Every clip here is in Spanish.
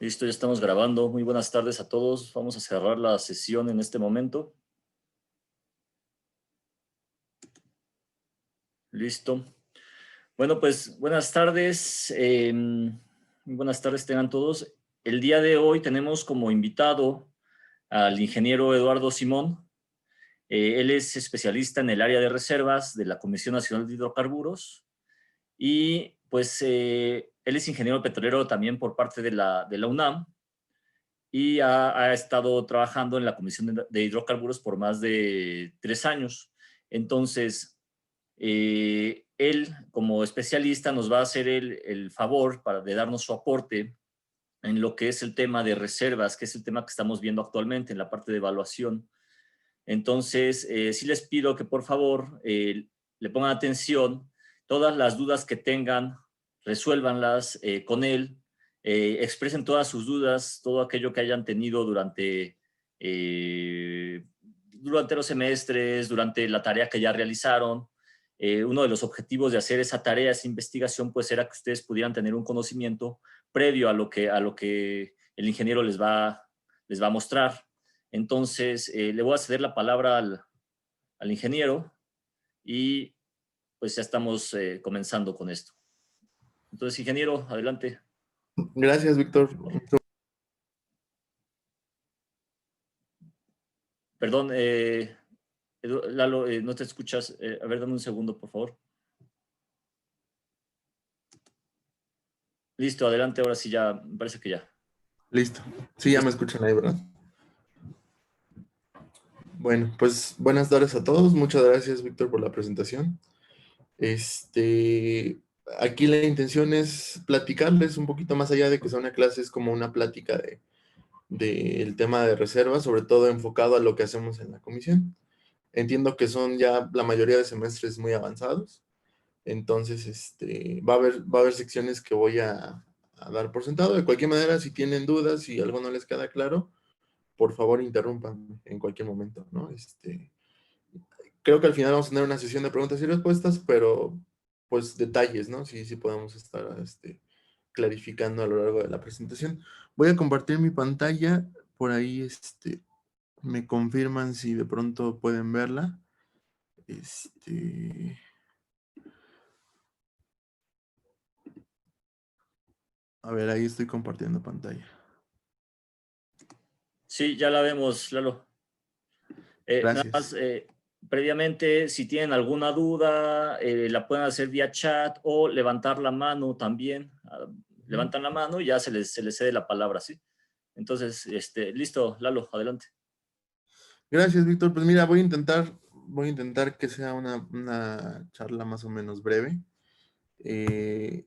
Listo, ya estamos grabando. Muy buenas tardes a todos. Vamos a cerrar la sesión en este momento. Listo. Bueno, pues buenas tardes. Muy buenas tardes tengan todos. El día de hoy tenemos como invitado al ingeniero Eduardo Simón. Él es especialista en el área de reservas de la Comisión Nacional de Hidrocarburos y pues él es ingeniero petrolero también por parte de la UNAM. Y ha estado trabajando en la Comisión de Hidrocarburos por más de 3 años. Entonces, él como especialista nos va a hacer el favor de darnos su aporte en lo que es el tema de reservas, que es el tema que estamos viendo actualmente en la parte de evaluación. Entonces, sí les pido que por favor le pongan atención, todas las dudas que tengan, resuélvanlas con él, expresen todas sus dudas, todo aquello que hayan tenido durante los semestres, durante la tarea que ya realizaron. Uno de los objetivos de hacer esa tarea, esa investigación, pues era que ustedes pudieran tener un conocimiento previo a lo que el ingeniero les va a mostrar. Entonces, le voy a ceder la palabra al ingeniero y pues ya estamos comenzando con esto. Entonces, ingeniero, adelante. Gracias, Víctor. Perdón, Lalo, no te escuchas. A ver, dame un segundo, por favor. Listo, adelante, ahora sí ya, me parece que ya. Listo. Sí, ya me Listo. escuchan ahí, ¿verdad? Bueno, pues buenas tardes a todos. Muchas gracias, Víctor, por la presentación. Aquí la intención es platicarles un poquito más allá de que sea una clase, es como una plática del tema de reservas, sobre todo enfocado a lo que hacemos en la comisión. Entiendo que son ya la mayoría de semestres muy avanzados, entonces va a haber secciones que voy a dar por sentado. De cualquier manera, si tienen dudas, si algo no les queda claro, por favor interrumpan en cualquier momento, ¿no? Creo que al final vamos a tener una sesión de preguntas y respuestas, pero pues detalles, ¿no? Sí podemos estar clarificando a lo largo de la presentación. Voy a compartir mi pantalla, por ahí me confirman si de pronto pueden verla. A ver, ahí estoy compartiendo pantalla. Sí, ya la vemos, Lalo. Nada más, Gracias. previamente, si tienen alguna duda, la pueden hacer vía chat o levantar la mano también. Levantan la mano y ya se les cede la palabra, ¿sí? Entonces, listo, Lalo, adelante. Gracias, Víctor. Pues mira, voy a intentar que sea una charla más o menos breve. Eh,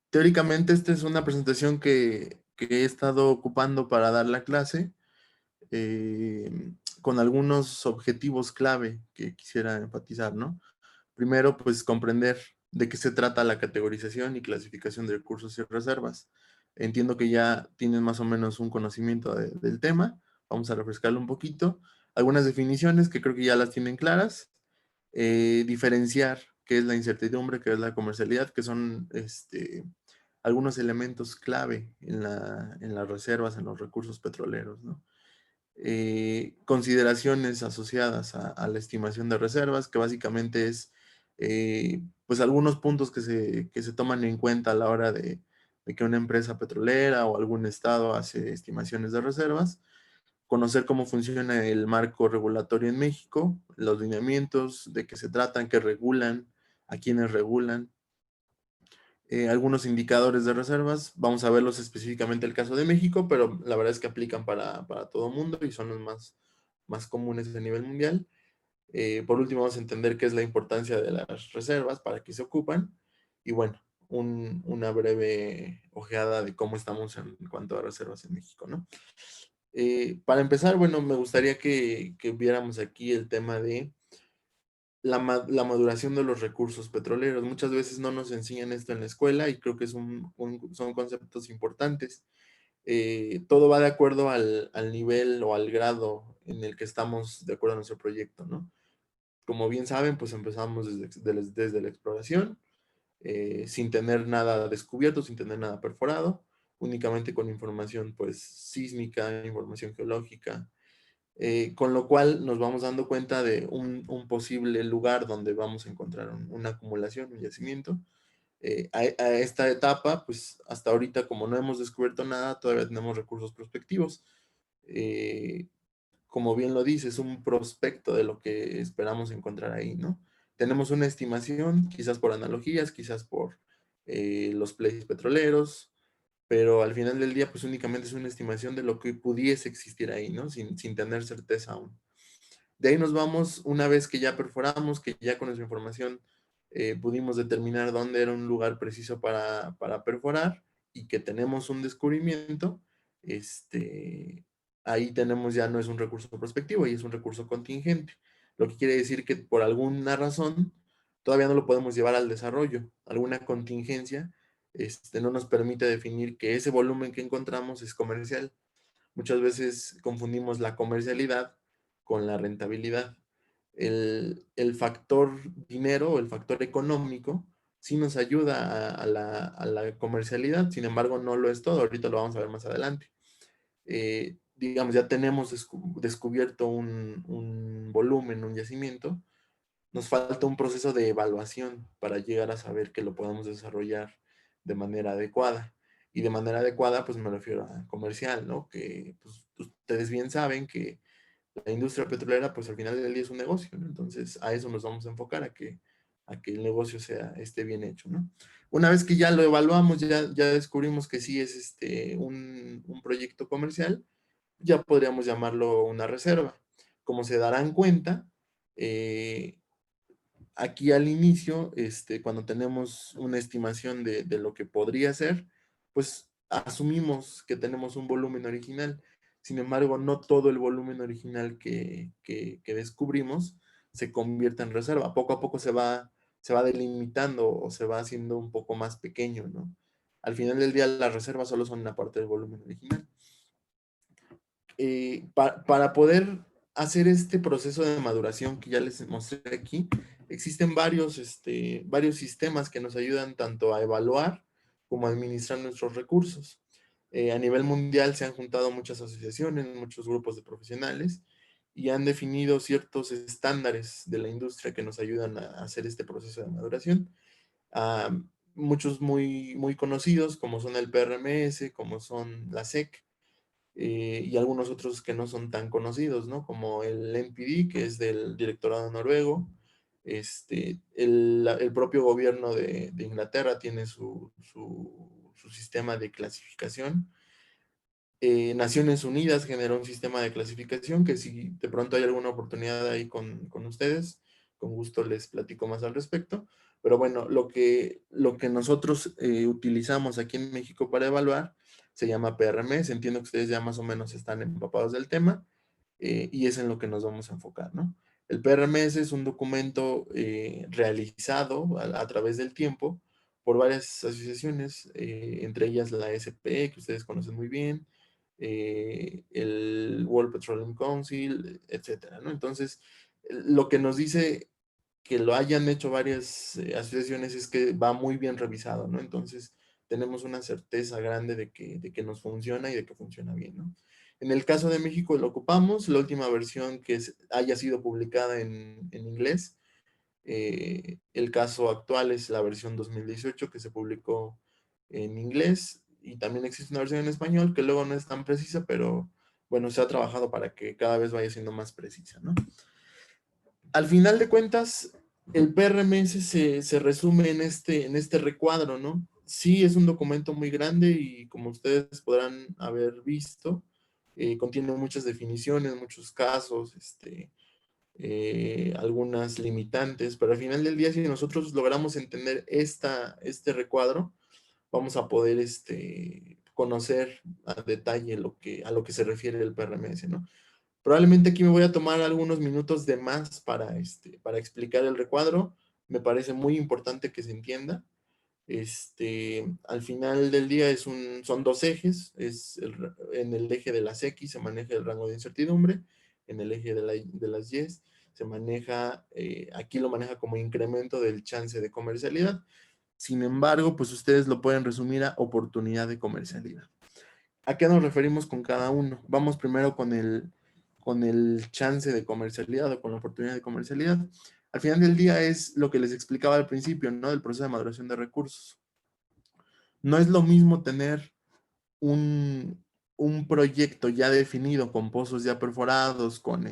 Teóricamente, esta es una presentación que he estado ocupando para dar la clase, con algunos objetivos clave que quisiera enfatizar, ¿no? Primero, pues comprender de qué se trata la categorización y clasificación de recursos y reservas. Entiendo que ya tienen más o menos un conocimiento del tema. Vamos a refrescarlo un poquito. Algunas definiciones que creo que ya las tienen claras. Diferenciar qué es la incertidumbre, qué es la comercialidad, que son algunos elementos clave en las reservas, en los recursos petroleros, ¿no? Consideraciones asociadas a la estimación de reservas, que básicamente es pues algunos puntos que se toman en cuenta a la hora de que una empresa petrolera o algún estado hace estimaciones de reservas. Conocer cómo funciona el marco regulatorio en México, los lineamientos, de qué se tratan, qué regulan, a quiénes regulan, algunos indicadores de reservas. Vamos a verlos específicamente el caso de México, pero la verdad es que aplican para todo el mundo y son los más comunes a nivel mundial. Por último, vamos a entender qué es la importancia de las reservas, para qué se ocupan, y bueno, una breve ojeada de cómo estamos en cuanto a reservas en México, ¿no? Para empezar, bueno, me gustaría que viéramos aquí el tema de la maduración de los recursos petroleros. Muchas veces no nos enseñan esto en la escuela y creo que son conceptos importantes. Todo va de acuerdo al nivel o al grado en el que estamos de acuerdo a nuestro proyecto, ¿no? Como bien saben, pues empezamos desde la exploración, sin tener nada descubierto, sin tener nada perforado. únicamente con información pues sísmica, información geológica, con lo cual nos vamos dando cuenta de un posible lugar donde vamos a encontrar una acumulación, un yacimiento. A esta etapa, pues hasta ahorita como no hemos descubierto nada, todavía tenemos recursos prospectivos. Eh, Como bien lo dice, es un prospecto de lo que esperamos encontrar ahí, ¿no? Tenemos una estimación, quizás por analogías, quizás por los precios petroleros, pero al final del día, pues únicamente es una estimación de lo que pudiese existir ahí, ¿no? Sin tener certeza aún. De ahí nos vamos, una vez que ya perforamos, que ya con nuestra información pudimos determinar dónde era un lugar preciso para perforar y que tenemos un descubrimiento, ahí tenemos ya no es un recurso prospectivo, y es un recurso contingente, lo que quiere decir que por alguna razón todavía no lo podemos llevar al desarrollo, alguna contingencia no nos permite definir que ese volumen que encontramos es comercial. Muchas veces confundimos la comercialidad con la rentabilidad. El factor dinero o el factor económico sí nos ayuda a la comercialidad, sin embargo no lo es todo, ahorita lo vamos a ver más adelante. Digamos, ya tenemos descubierto un volumen, un yacimiento, nos falta un proceso de evaluación para llegar a saber que lo podemos desarrollar de manera adecuada. Y de manera adecuada, pues me refiero a comercial, ¿no? Que pues, ustedes bien saben que la industria petrolera, pues al final del día es un negocio, ¿no? Entonces a eso nos vamos a enfocar, a que el negocio esté bien hecho, ¿no? Una vez que ya lo evaluamos, ya descubrimos que sí es un proyecto comercial, ya podríamos llamarlo una reserva. Como se darán cuenta, aquí al inicio, cuando tenemos una estimación de lo que podría ser, pues asumimos que tenemos un volumen original. Sin embargo, no todo el volumen original que descubrimos se convierte en reserva. Poco a poco se va delimitando o se va haciendo un poco más pequeño, ¿no? Al final del día, las reservas solo son una parte del volumen original. Para poder hacer este proceso de maduración que ya les mostré aquí, existen varios sistemas que nos ayudan tanto a evaluar como a administrar nuestros recursos. A nivel mundial se han juntado muchas asociaciones, muchos grupos de profesionales y han definido ciertos estándares de la industria que nos ayudan a hacer este proceso de maduración. Ah, muchos muy conocidos, como son el PRMS, como son la SEC, y algunos otros que no son tan conocidos, ¿no? Como el NPD, que es del directorado noruego. El propio gobierno de Inglaterra tiene su sistema de clasificación. Naciones Unidas generó un sistema de clasificación que si de pronto hay alguna oportunidad ahí con ustedes, con gusto les platico más al respecto. Pero bueno, lo que nosotros utilizamos aquí en México para evaluar se llama PRMS. Entiendo que ustedes ya más o menos están empapados del tema, y es en lo que nos vamos a enfocar, ¿no? El PRMS es un documento realizado a través del tiempo por varias asociaciones, entre ellas la SP, que ustedes conocen muy bien, el World Petroleum Council, etcétera, ¿no? Entonces, lo que nos dice que lo hayan hecho varias asociaciones es que va muy bien revisado, ¿no? Entonces, tenemos una certeza grande de que nos funciona y de que funciona bien, ¿no? En el caso de México lo ocupamos, la última versión que haya sido publicada en inglés. El caso actual es la versión 2018 que se publicó en inglés, y también existe una versión en español que luego no es tan precisa, pero bueno, se ha trabajado para que cada vez vaya siendo más precisa, ¿no? Al final de cuentas, el PRMS se resume en este recuadro, ¿no? Sí, es un documento muy grande y como ustedes podrán haber visto, contiene muchas definiciones, muchos casos, algunas limitantes, pero al final del día, si nosotros logramos entender este recuadro, vamos a poder conocer a detalle a lo que se refiere el PRMS, ¿no? Probablemente aquí me voy a tomar algunos minutos de más para explicar el recuadro. Me parece muy importante que se entienda. Al final del día son dos ejes. En el eje de las X se maneja el rango de incertidumbre. En el eje de las Y se maneja, aquí lo maneja como incremento del chance de comercialidad. Sin embargo, pues ustedes lo pueden resumir a oportunidad de comercialidad. ¿A qué nos referimos con cada uno? Vamos primero con el chance de comercialidad o con la oportunidad de comercialidad. Al final del día es lo que les explicaba al principio, ¿no? Del proceso de maduración de recursos. No es lo mismo tener un, un proyecto ya definido con pozos ya perforados, con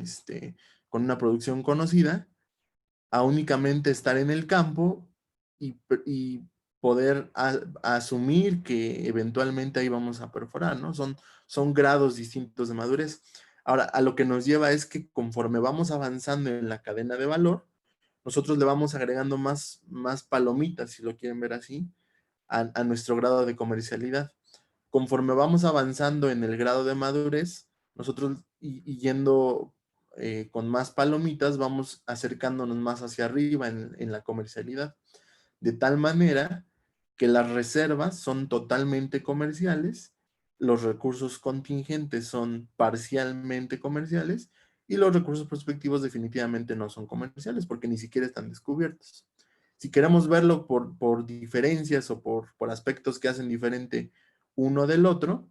una producción conocida, a únicamente estar en el campo y poder asumir que eventualmente ahí vamos a perforar, ¿no? Son grados distintos de madurez. Ahora, a lo que nos lleva es que conforme vamos avanzando en la cadena de valor, nosotros le vamos agregando más palomitas, si lo quieren ver así, a nuestro grado de comercialidad. Conforme vamos avanzando en el grado de madurez, nosotros y yendo con más palomitas, vamos acercándonos más hacia arriba en la comercialidad. De tal manera que las reservas son totalmente comerciales, los recursos contingentes son parcialmente comerciales y los recursos prospectivos definitivamente no son comerciales porque ni siquiera están descubiertos. Si queremos verlo por diferencias o por aspectos que hacen diferente uno del otro,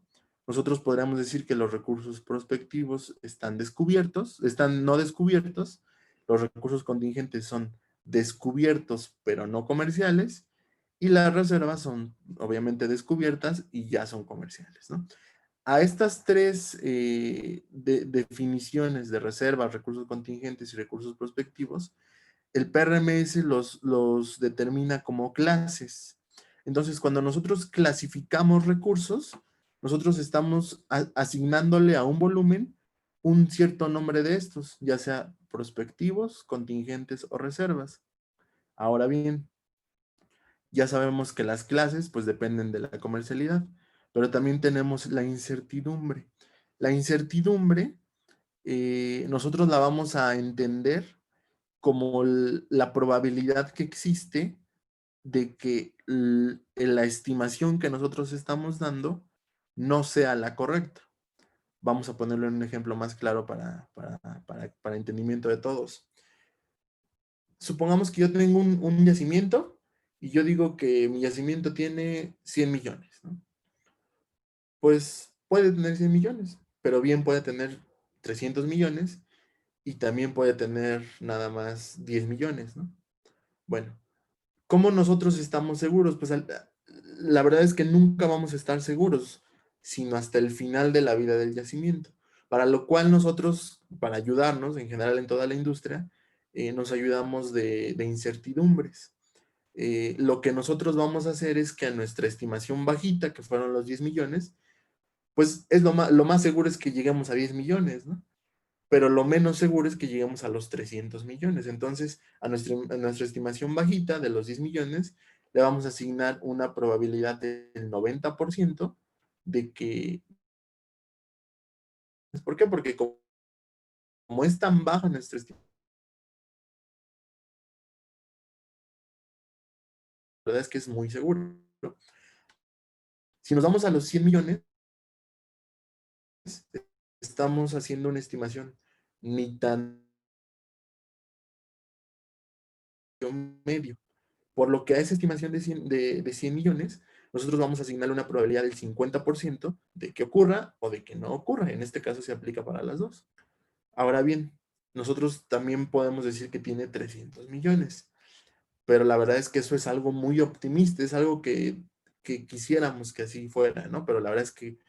nosotros podríamos decir que los recursos prospectivos están descubiertos, están no descubiertos, los recursos contingentes son descubiertos pero no comerciales y las reservas son obviamente descubiertas y ya son comerciales, ¿no? A estas tres definiciones de reservas, recursos contingentes y recursos prospectivos, el PRMS los determina como clases. Entonces, cuando nosotros clasificamos recursos, nosotros estamos asignándole a un volumen un cierto nombre de estos, ya sea prospectivos, contingentes o reservas. Ahora bien, ya sabemos que las clases pues dependen de la comercialidad, pero también tenemos la incertidumbre. La incertidumbre nosotros la vamos a entender como la probabilidad que existe de que la estimación que nosotros estamos dando no sea la correcta. Vamos a ponerlo en un ejemplo más claro para entendimiento de todos. Supongamos que yo tengo un yacimiento y yo digo que mi yacimiento tiene 100 millones, ¿no? Pues puede tener 100 millones, pero bien puede tener 300 millones y también puede tener nada más 10 millones, ¿no? Bueno, ¿cómo nosotros estamos seguros? Pues la verdad es que nunca vamos a estar seguros, sino hasta el final de la vida del yacimiento. Para lo cual nosotros, para ayudarnos en general en toda la industria, nos ayudamos de incertidumbres. Lo que nosotros vamos a hacer es que a nuestra estimación bajita, que fueron los 10 millones, pues es lo más seguro es que lleguemos a 10 millones, ¿no? Pero lo menos seguro es que lleguemos a los 300 millones. Entonces, a nuestra estimación bajita de los 10 millones, le vamos a asignar una probabilidad del 90% de que... ¿Por qué? Porque como es tan baja nuestra estimación, la verdad es que es muy seguro. Si nos vamos a los 100 millones, estamos haciendo una estimación ni tan medio. Por lo que a esa estimación de 100 millones, nosotros vamos a asignarle una probabilidad del 50% de que ocurra o de que no ocurra. En este caso se aplica para las dos. Ahora bien, nosotros también podemos decir que tiene 300 millones, pero la verdad es que eso es algo muy optimista, es algo que quisiéramos que así fuera, ¿no? Pero la verdad es que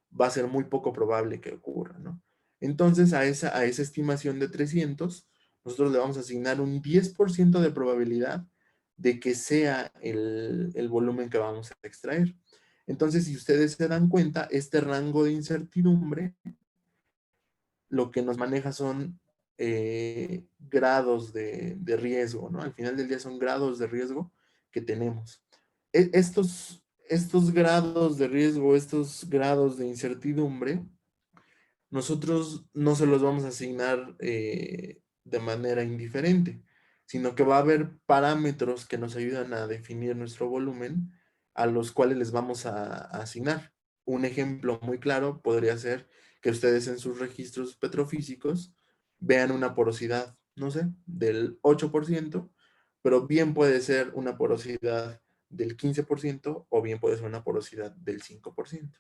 va a ser muy poco probable que ocurra, ¿no? Entonces, a esa estimación de 300, nosotros le vamos a asignar un 10% de probabilidad de que sea el volumen que vamos a extraer. Entonces, si ustedes se dan cuenta, este rango de incertidumbre lo que nos maneja son grados de riesgo, ¿no? Al final del día son grados de riesgo que tenemos. Estos grados de riesgo, estos grados de incertidumbre, nosotros no se los vamos a asignar de manera indiferente, sino que va a haber parámetros que nos ayudan a definir nuestro volumen, a los cuales les vamos a asignar. Un ejemplo muy claro podría ser que ustedes en sus registros petrofísicos vean una porosidad, no sé, del 8%, pero bien puede ser una porosidad del 15% o bien puede ser una porosidad del 5%.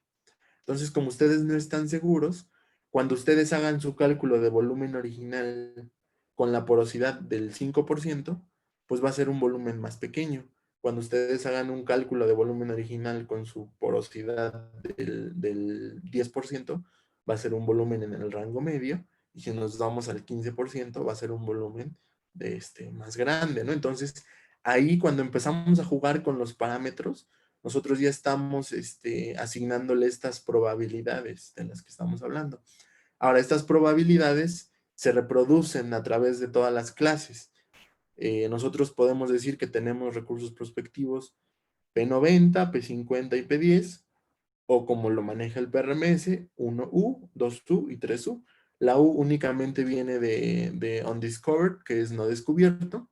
Entonces, como ustedes no están seguros, cuando ustedes hagan su cálculo de volumen original con la porosidad del 5%, pues va a ser un volumen más pequeño. Cuando ustedes hagan un cálculo de volumen original con su porosidad del 10%, va a ser un volumen en el rango medio, y si nos vamos al 15%, va a ser un volumen más grande, ¿no? Entonces, ahí cuando empezamos a jugar con los parámetros, nosotros ya estamos asignándole estas probabilidades de las que estamos hablando. Ahora, estas probabilidades se reproducen a través de todas las clases. Nosotros podemos decir que tenemos recursos prospectivos P90, P50 y P10, o como lo maneja el PRMS, 1U, 2U y 3U. La U únicamente viene de undiscovered, que es no descubierto.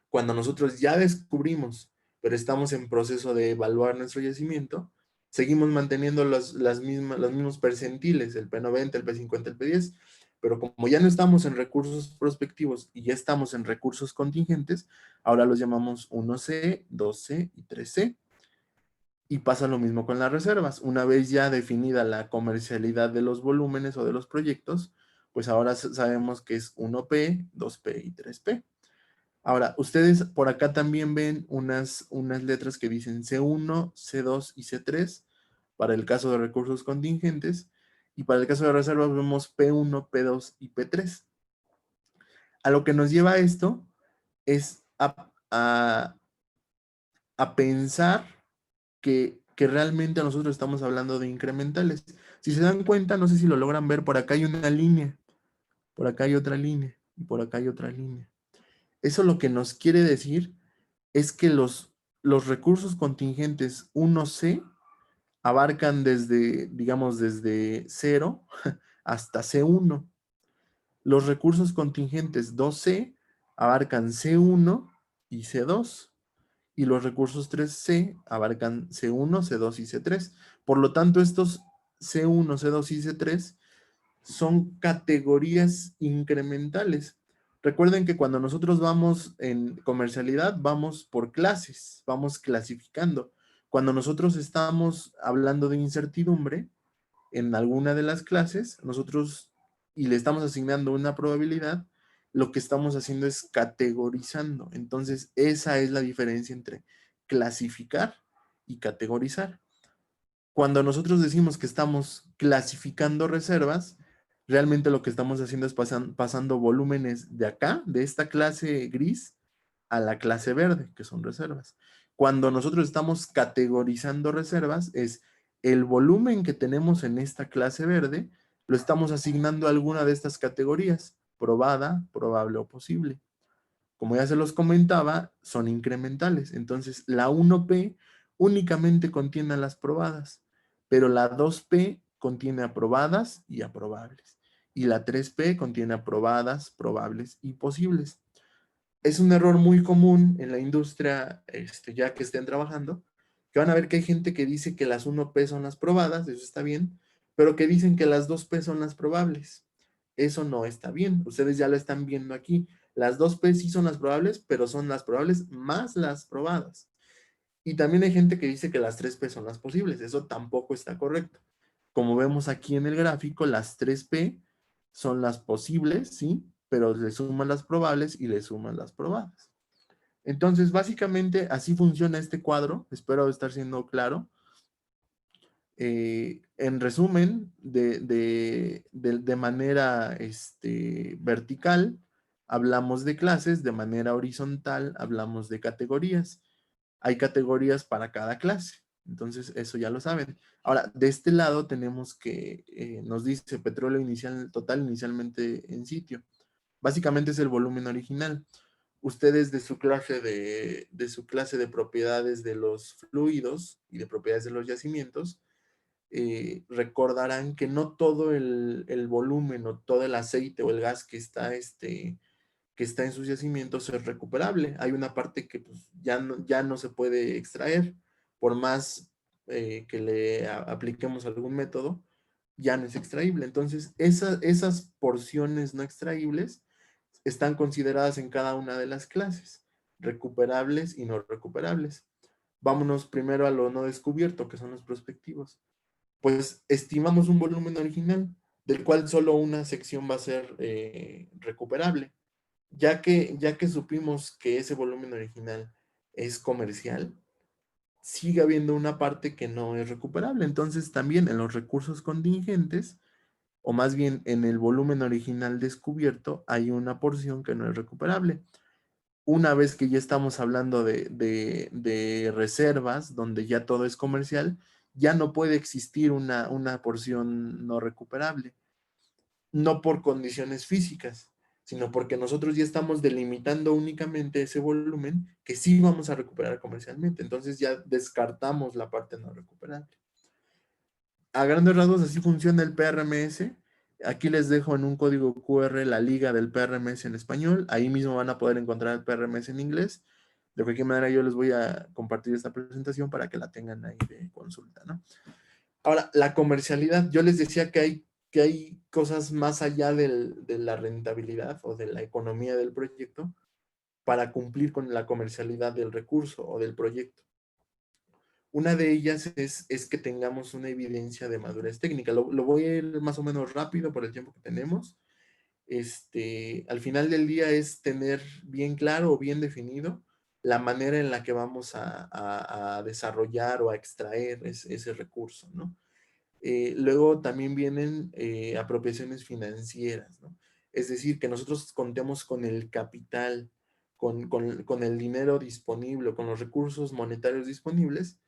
Cuando nosotros ya descubrimos, pero estamos en proceso de evaluar nuestro yacimiento, seguimos manteniendo los mismos percentiles, el P90, el P50, el P10, pero como ya no estamos en recursos prospectivos y ya estamos en recursos contingentes, ahora los llamamos 1C, 2C y 3C. Y pasa lo mismo con las reservas. Una vez ya definida la comercialidad de los volúmenes o de los proyectos, pues ahora sabemos que es 1P, 2P y 3P. Ahora, ustedes por acá también ven unas letras que dicen C1, C2 y C3 para el caso de recursos contingentes, y para el caso de reservas vemos P1, P2 y P3. A lo que nos lleva esto es a pensar que realmente nosotros estamos hablando de incrementales. Si se dan cuenta, no sé si lo logran ver, por acá hay una línea, por acá hay otra línea, y por acá hay otra línea. Eso lo que nos quiere decir es que los recursos contingentes 1C abarcan desde, digamos, desde 0 hasta C1. Los recursos contingentes 2C abarcan C1 y C2. Y los recursos 3C abarcan C1, C2 y C3. Por lo tanto, estos C1, C2 y C3 son categorías incrementales. Recuerden que cuando nosotros vamos en comercialidad, vamos por clases, vamos clasificando. Cuando nosotros estamos hablando de incertidumbre en alguna de las clases, nosotros, y le estamos asignando una probabilidad, lo que estamos haciendo es categorizando. Entonces, esa es la diferencia entre clasificar y categorizar. Cuando nosotros decimos que estamos clasificando reservas, realmente lo que estamos haciendo es pasando volúmenes de acá, de esta clase gris, a la clase verde, que son reservas. Cuando nosotros estamos categorizando reservas, es el volumen que tenemos en esta clase verde, lo estamos asignando a alguna de estas categorías, probada, probable o posible. Como ya se los comentaba, son incrementales. Entonces, la 1P únicamente contiene a las probadas, pero la 2P contiene aprobadas y aprobables. Y la 3P contiene aprobadas, probables y posibles. Es un error muy común en la industria, ya que estén trabajando, que van a ver que hay gente que dice que las 1P son las probadas, eso está bien, pero que dicen que las 2P son las probables. Eso no está bien. Ustedes ya lo están viendo aquí. Las 2P sí son las probables, pero son las probables más las probadas. Y también hay gente que dice que las 3P son las posibles. Eso tampoco está correcto. Como vemos aquí en el gráfico, las 3P son las posibles, ¿sí? Pero le suman las probables y le suman las probadas. Entonces, básicamente, así funciona este cuadro. Espero estar siendo claro. En resumen, de manera vertical, hablamos de clases, de manera horizontal, hablamos de categorías. Hay categorías para cada clase, entonces eso ya lo saben. Ahora, de este lado tenemos que, nos dice petróleo inicial, total inicialmente en sitio. Básicamente es el volumen original. Ustedes de su clase de propiedades de los fluidos y de propiedades de los yacimientos, recordarán que no todo el volumen o todo el aceite o el gas que está en sus yacimientos es recuperable. Hay una parte que pues, ya no se puede extraer, por más que le apliquemos algún método, ya no es extraíble. Entonces, esas porciones no extraíbles están consideradas en cada una de las clases, recuperables y no recuperables. Vámonos primero a lo no descubierto, que son los prospectivos. pues estimamos un volumen original, del cual solo una sección va a ser recuperable. Ya que supimos que ese volumen original es comercial, sigue habiendo una parte que no es recuperable. Entonces también en los recursos contingentes, o más bien en el volumen original descubierto, hay una porción que no es recuperable. Una vez que ya estamos hablando de reservas, donde ya todo es comercial, ya no puede existir una porción no recuperable, no por condiciones físicas, sino porque nosotros ya estamos delimitando únicamente ese volumen que sí vamos a recuperar comercialmente. Entonces ya descartamos la parte no recuperable. A grandes rasgos así funciona el PRMS. Aquí les dejo en un código QR la liga del PRMS en español. Ahí mismo van a poder encontrar el PRMS en inglés. De cualquier manera, yo les voy a compartir esta presentación para que la tengan ahí de consulta, ¿no? Ahora, la comercialidad. Yo les decía que hay cosas más allá de la rentabilidad o de la economía del proyecto para cumplir con la comercialidad del recurso o del proyecto. Una de ellas es que tengamos una evidencia de madurez técnica. Lo voy a ir más o menos rápido por el tiempo que tenemos. Al final del día es tener bien claro o bien definido la manera en la que vamos a desarrollar o a extraer ese recurso, ¿no? Luego también vienen apropiaciones financieras, ¿no? Es decir, que nosotros contemos con el capital, con el dinero disponible, con los recursos monetarios disponibles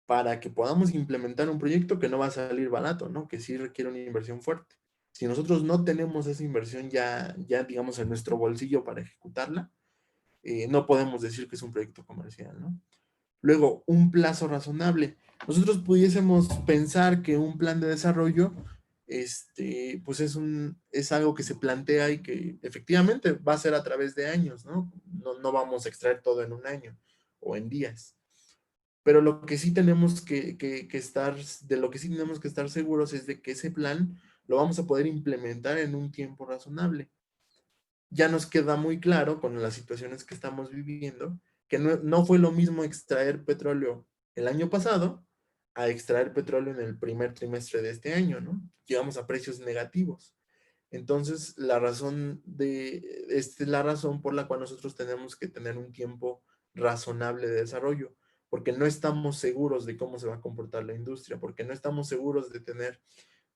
para que podamos implementar un proyecto que no va a salir barato, ¿no? Que sí requiere una inversión fuerte. Si nosotros no tenemos esa inversión ya digamos, en nuestro bolsillo para ejecutarla, no podemos decir que es un proyecto comercial, ¿no? Luego, un plazo razonable. Nosotros pudiésemos pensar que un plan de desarrollo, pues es algo que se plantea y que efectivamente va a ser a través de años, ¿no? No vamos a extraer todo en un año o en días. Pero lo que sí tenemos que estar, de lo que sí tenemos que estar seguros es de que ese plan lo vamos a poder implementar en un tiempo razonable. Ya nos queda muy claro con las situaciones que estamos viviendo que no fue lo mismo extraer petróleo el año pasado a extraer petróleo en el primer trimestre de este año, ¿no? Llegamos a precios negativos. Entonces, esta es la razón por la cual nosotros tenemos que tener un tiempo razonable de desarrollo, porque no estamos seguros de cómo se va a comportar la industria, porque no estamos seguros de tener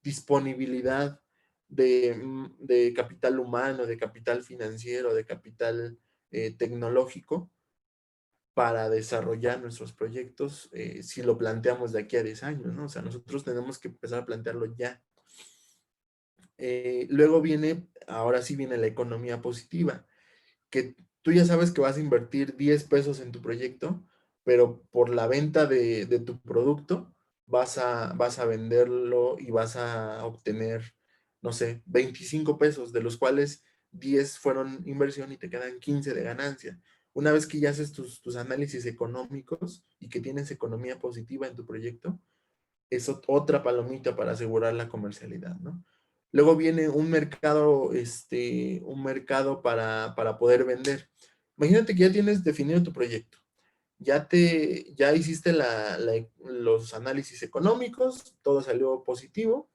disponibilidad de capital humano, de capital financiero, de capital tecnológico para desarrollar nuestros proyectos si lo planteamos de aquí a 10 años, ¿no? O sea, nosotros tenemos que empezar a plantearlo ya. Luego ahora sí viene la economía positiva, que tú ya sabes que vas a invertir 10 pesos en tu proyecto, pero por la venta de tu producto vas a venderlo y vas a obtener, no sé, 25 pesos, de los cuales 10 fueron inversión y te quedan 15 de ganancia. Una vez que ya haces tus análisis económicos y que tienes economía positiva en tu proyecto, es otra palomita para asegurar la comercialidad, ¿no? Luego viene un mercado para poder vender. Imagínate que ya tienes definido tu proyecto, ya hiciste los análisis económicos, todo salió positivo,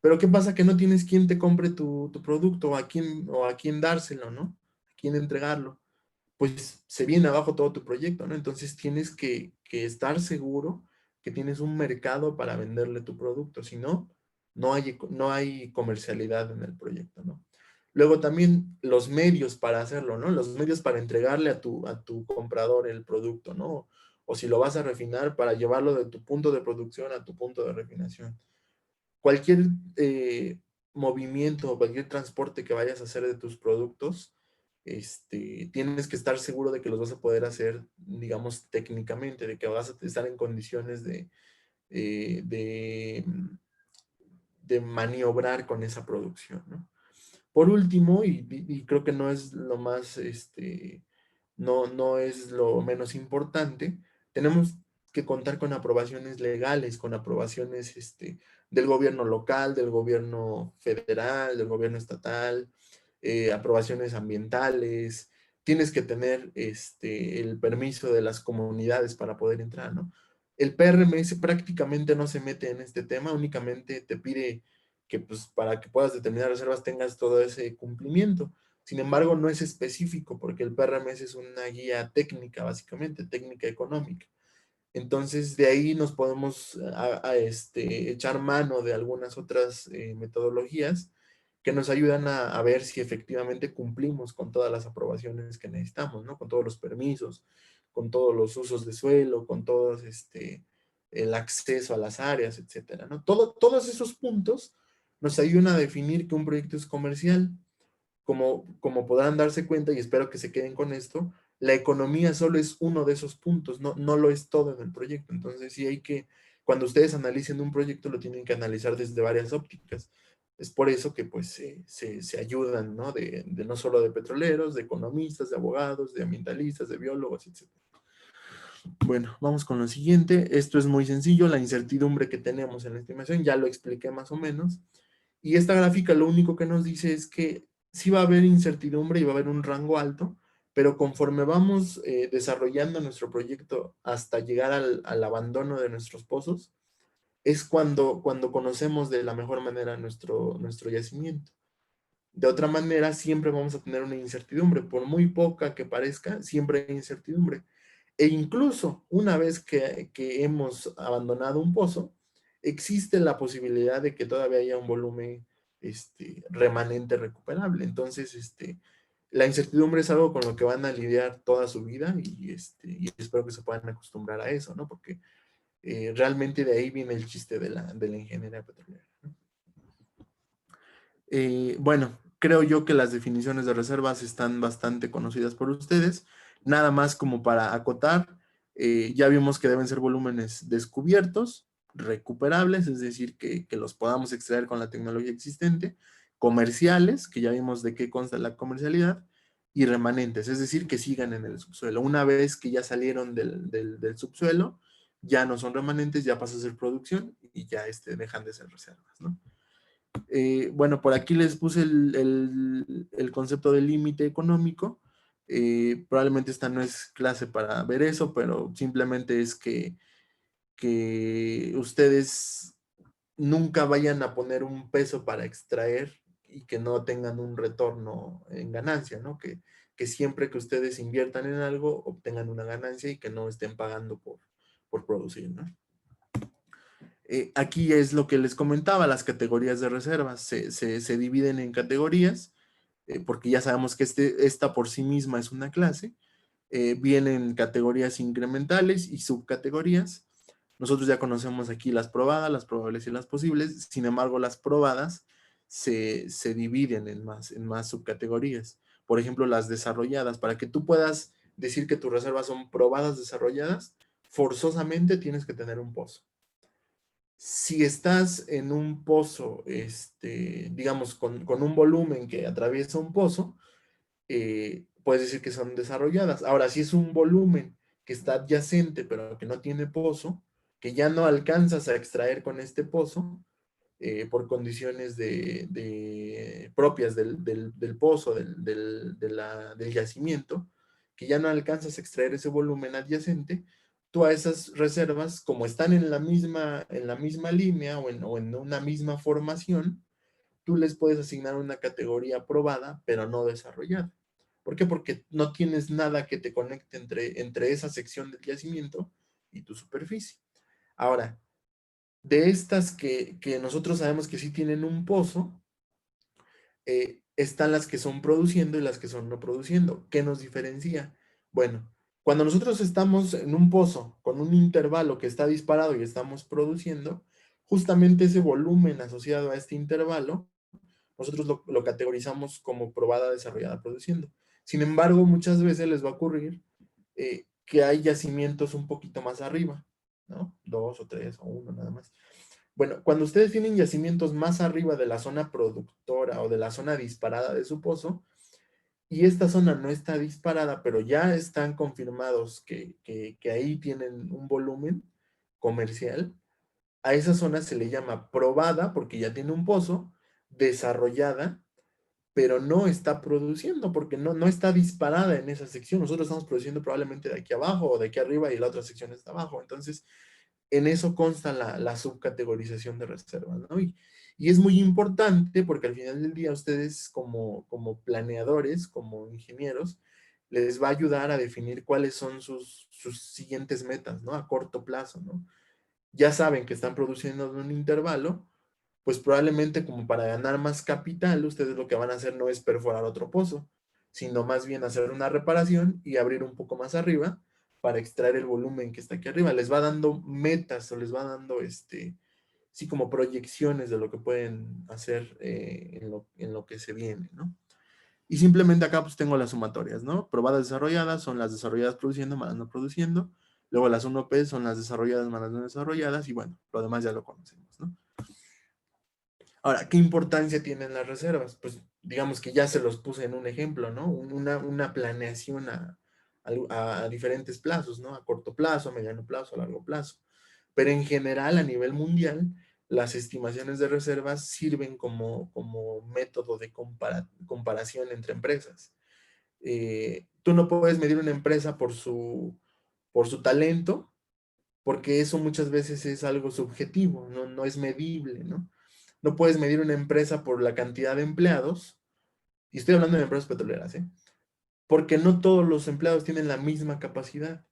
pero ¿qué pasa? Que no tienes quien te compre tu producto o a quién dárselo, ¿no? A quién entregarlo. Pues se viene abajo todo tu proyecto, ¿no? Entonces tienes que estar seguro que tienes un mercado para venderle tu producto, si no, no hay comercialidad en el proyecto, ¿no? Luego también los medios para hacerlo, ¿no? Los medios para entregarle a tu comprador el producto, ¿no? O si lo vas a refinar, para llevarlo de tu punto de producción a tu punto de refinación. Cualquier movimiento o cualquier transporte que vayas a hacer de tus productos, tienes que estar seguro de que los vas a poder hacer, digamos, técnicamente, de que vas a estar en condiciones eh, de, de maniobrar con esa producción, ¿no? Por último, y creo que no es lo más, no es lo menos importante, tenemos que contar con aprobaciones legales, con aprobaciones del gobierno local, del gobierno federal, del gobierno estatal, aprobaciones ambientales. Tienes que tener el permiso de las comunidades para poder entrar, ¿no? El PRMS prácticamente no se mete en este tema, únicamente te pide que pues, para que puedas determinar reservas tengas todo ese cumplimiento. Sin embargo, no es específico porque el PRMS es una guía técnica, básicamente, técnica económica. Entonces, de ahí nos podemos echar mano de algunas otras metodologías que nos ayudan a ver si efectivamente cumplimos con todas las aprobaciones que necesitamos, ¿no? Con todos los permisos, con todos los usos de suelo, con todos el acceso a las áreas, etcétera, ¿no? Todos esos puntos nos ayudan a definir que un proyecto es comercial. Como podrán darse cuenta, y espero que se queden con esto, la economía solo es uno de esos puntos, no lo es todo en el proyecto. Entonces, sí hay que, cuando ustedes analicen un proyecto, lo tienen que analizar desde varias ópticas. Es por eso que pues se ayudan, ¿no? De no solo de petroleros, de economistas, de abogados, de ambientalistas, de biólogos, etc. Bueno, vamos con lo siguiente. Esto es muy sencillo, la incertidumbre que tenemos en la estimación, ya lo expliqué más o menos. Y esta gráfica lo único que nos dice es que sí va a haber incertidumbre y va a haber un rango alto, pero conforme vamos desarrollando nuestro proyecto hasta llegar al abandono de nuestros pozos, es cuando conocemos de la mejor manera nuestro yacimiento. De otra manera, siempre vamos a tener una incertidumbre, por muy poca que parezca, siempre hay incertidumbre. E incluso una vez que hemos abandonado un pozo, existe la posibilidad de que todavía haya un volumen remanente recuperable. Entonces, la incertidumbre es algo con lo que van a lidiar toda su vida y espero que se puedan acostumbrar a eso, ¿no? Porque realmente de ahí viene el chiste de la ingeniería petrolera, ¿no? Bueno, creo yo que las definiciones de reservas están bastante conocidas por ustedes. Nada más como para acotar, ya vimos que deben ser volúmenes descubiertos, recuperables, es decir, que los podamos extraer con la tecnología existente, comerciales, que ya vimos de qué consta la comercialidad, y remanentes, es decir, que sigan en el subsuelo. Una vez que ya salieron del subsuelo, ya no son remanentes, ya pasa a ser producción y ya dejan de ser reservas, ¿no? Bueno, por aquí les puse el concepto de límite económico. Probablemente esta no es clase para ver eso, pero simplemente es que ustedes nunca vayan a poner un peso para extraer y que no tengan un retorno en ganancia, ¿no? Que siempre que ustedes inviertan en algo, obtengan una ganancia y que no estén pagando por producir, ¿no? Aquí es lo que les comentaba, las categorías de reservas se dividen en categorías, porque ya sabemos que esta por sí misma es una clase. Vienen categorías incrementales y subcategorías. Nosotros ya conocemos aquí las probadas, las probables y las posibles. Sin embargo, las probadas se dividen en más subcategorías. Por ejemplo, las desarrolladas. Para que tú puedas decir que tus reservas son probadas desarrolladas, forzosamente tienes que tener un pozo. Si estás en un pozo, digamos, con un volumen que atraviesa un pozo, puedes decir que son desarrolladas. Ahora, si es un volumen que está adyacente, pero que no tiene pozo, que ya no alcanzas a extraer con este pozo, por condiciones propias del pozo, del yacimiento, que ya no alcanzas a extraer ese volumen adyacente, tú a esas reservas, como están en la misma línea o en una misma formación, tú les puedes asignar una categoría aprobada, pero no desarrollada. ¿Por qué? Porque no tienes nada que te conecte entre esa sección del yacimiento y tu superficie. Ahora, de estas que nosotros sabemos que sí tienen un pozo, están las que son produciendo y las que son no produciendo. ¿Qué nos diferencia? Bueno, cuando nosotros estamos en un pozo con un intervalo que está disparado y estamos produciendo, justamente ese volumen asociado a este intervalo, nosotros lo categorizamos como probada, desarrollada, produciendo. Sin embargo, muchas veces les va a ocurrir que hay yacimientos un poquito más arriba, ¿no? 2 o 3 o 1 nada más. Bueno, cuando ustedes tienen yacimientos más arriba de la zona productora o de la zona disparada de su pozo, y esta zona no está disparada, pero ya están confirmados que ahí tienen un volumen comercial, a esa zona se le llama probada porque ya tiene un pozo, desarrollada, pero no está produciendo porque no está disparada en esa sección. Nosotros estamos produciendo probablemente de aquí abajo o de aquí arriba y la otra sección está abajo. Entonces, en eso consta la subcategorización de reservas, ¿no? Y es muy importante porque al final del día ustedes como planeadores, como ingenieros, les va a ayudar a definir cuáles son sus siguientes metas, ¿no? A corto plazo, ¿no? Ya saben que están produciendo en un intervalo, pues probablemente como para ganar más capital, ustedes lo que van a hacer no es perforar otro pozo, sino más bien hacer una reparación y abrir un poco más arriba para extraer el volumen que está aquí arriba. Les va dando metas o les va dando, sí, como proyecciones de lo que pueden hacer en lo que se viene, ¿no? Y simplemente acá pues tengo las sumatorias, ¿no? Probadas desarrolladas son las desarrolladas produciendo más no produciendo. Luego las 1P son las desarrolladas más las no desarrolladas. Y bueno, lo demás ya lo conocemos, ¿no? Ahora, ¿qué importancia tienen las reservas? Pues digamos que ya se los puse en un ejemplo, ¿no? Una planeación a diferentes plazos, ¿no? A corto plazo, a mediano plazo, a largo plazo. Pero en general, a nivel mundial, las estimaciones de reservas sirven como método de comparación entre empresas. Tú no puedes medir una empresa por su talento, porque eso muchas veces es algo subjetivo, no es medible, ¿no? No puedes medir una empresa por la cantidad de empleados, y estoy hablando de empresas petroleras, ¿eh? Porque no todos los empleados tienen la misma capacidad.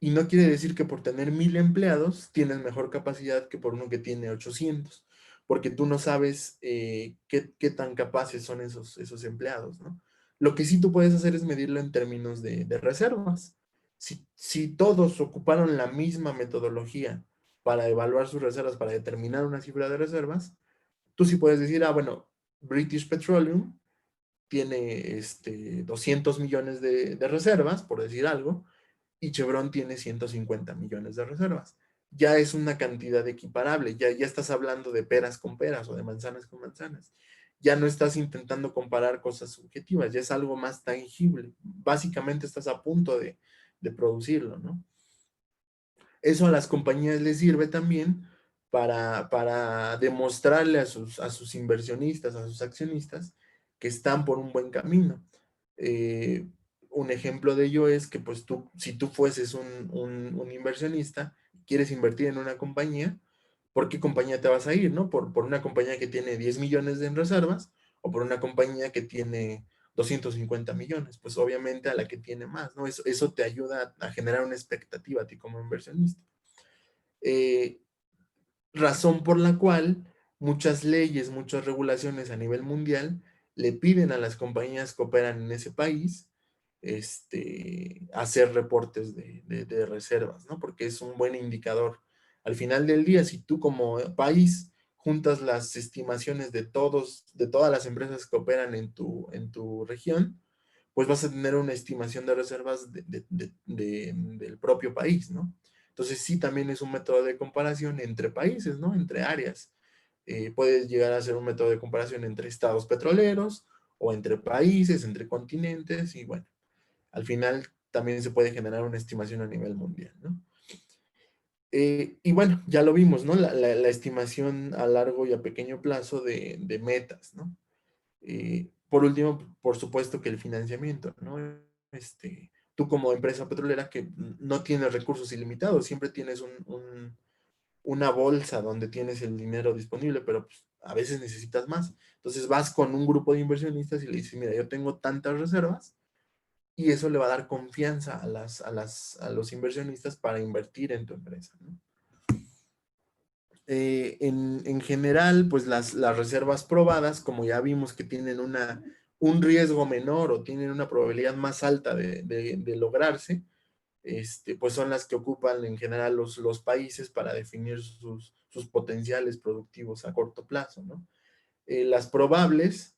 Y no quiere decir que por tener 1000 empleados tienes mejor capacidad que por uno que tiene 800, porque tú no sabes qué tan capaces son esos empleados, ¿no? Lo que sí tú puedes hacer es medirlo en términos de reservas. Si todos ocuparon la misma metodología para evaluar sus reservas, para determinar una cifra de reservas, tú sí puedes decir, bueno, British Petroleum tiene 200 millones de reservas, por decir algo, y Chevron tiene 150 millones de reservas. Ya es una cantidad equiparable, ya estás hablando de peras con peras o de manzanas con manzanas. Ya no estás intentando comparar cosas subjetivas, ya es algo más tangible. Básicamente estás a punto de producirlo, ¿no? Eso a las compañías les sirve también para demostrarle a sus inversionistas, a sus accionistas, que están por un buen camino. Eh, un ejemplo de ello es que, pues tú, si tú fueses un inversionista, quieres invertir en una compañía, ¿por qué compañía te vas a ir, no? Por una compañía que tiene 10 millones en reservas o por una compañía que tiene 250 millones, pues obviamente a la que tiene más, ¿no? Eso te ayuda a generar una expectativa a ti como inversionista. Eh, Razón por la cual muchas leyes, muchas regulaciones a nivel mundial le piden a las compañías que operan en ese país hacer reportes de reservas, ¿no? Porque es un buen indicador. Al final del día, si tú como país juntas las estimaciones de todas las empresas que operan en tu región, pues vas a tener una estimación de reservas del propio país, ¿no? Entonces sí, también es un método de comparación entre países, ¿no? Entre áreas. Puedes llegar a ser un método de comparación entre estados petroleros o entre países, entre continentes y bueno, al final también se puede generar una estimación a nivel mundial, ¿no? Y bueno, ya lo vimos, ¿no? La estimación a largo y a pequeño plazo de metas, ¿no? Por último, por supuesto que el financiamiento, ¿no? Tú como empresa petrolera que no tienes recursos ilimitados, siempre tienes una bolsa donde tienes el dinero disponible, pero pues, a veces necesitas más. Entonces vas con un grupo de inversionistas y le dices, mira, yo tengo tantas reservas y eso le va a dar confianza a los inversionistas para invertir en tu empresa, ¿no? En general, pues las reservas probadas, como ya vimos que tienen un riesgo menor o tienen una probabilidad más alta de lograrse, pues son las que ocupan en general los países para definir sus potenciales productivos a corto plazo, ¿no? Las probables,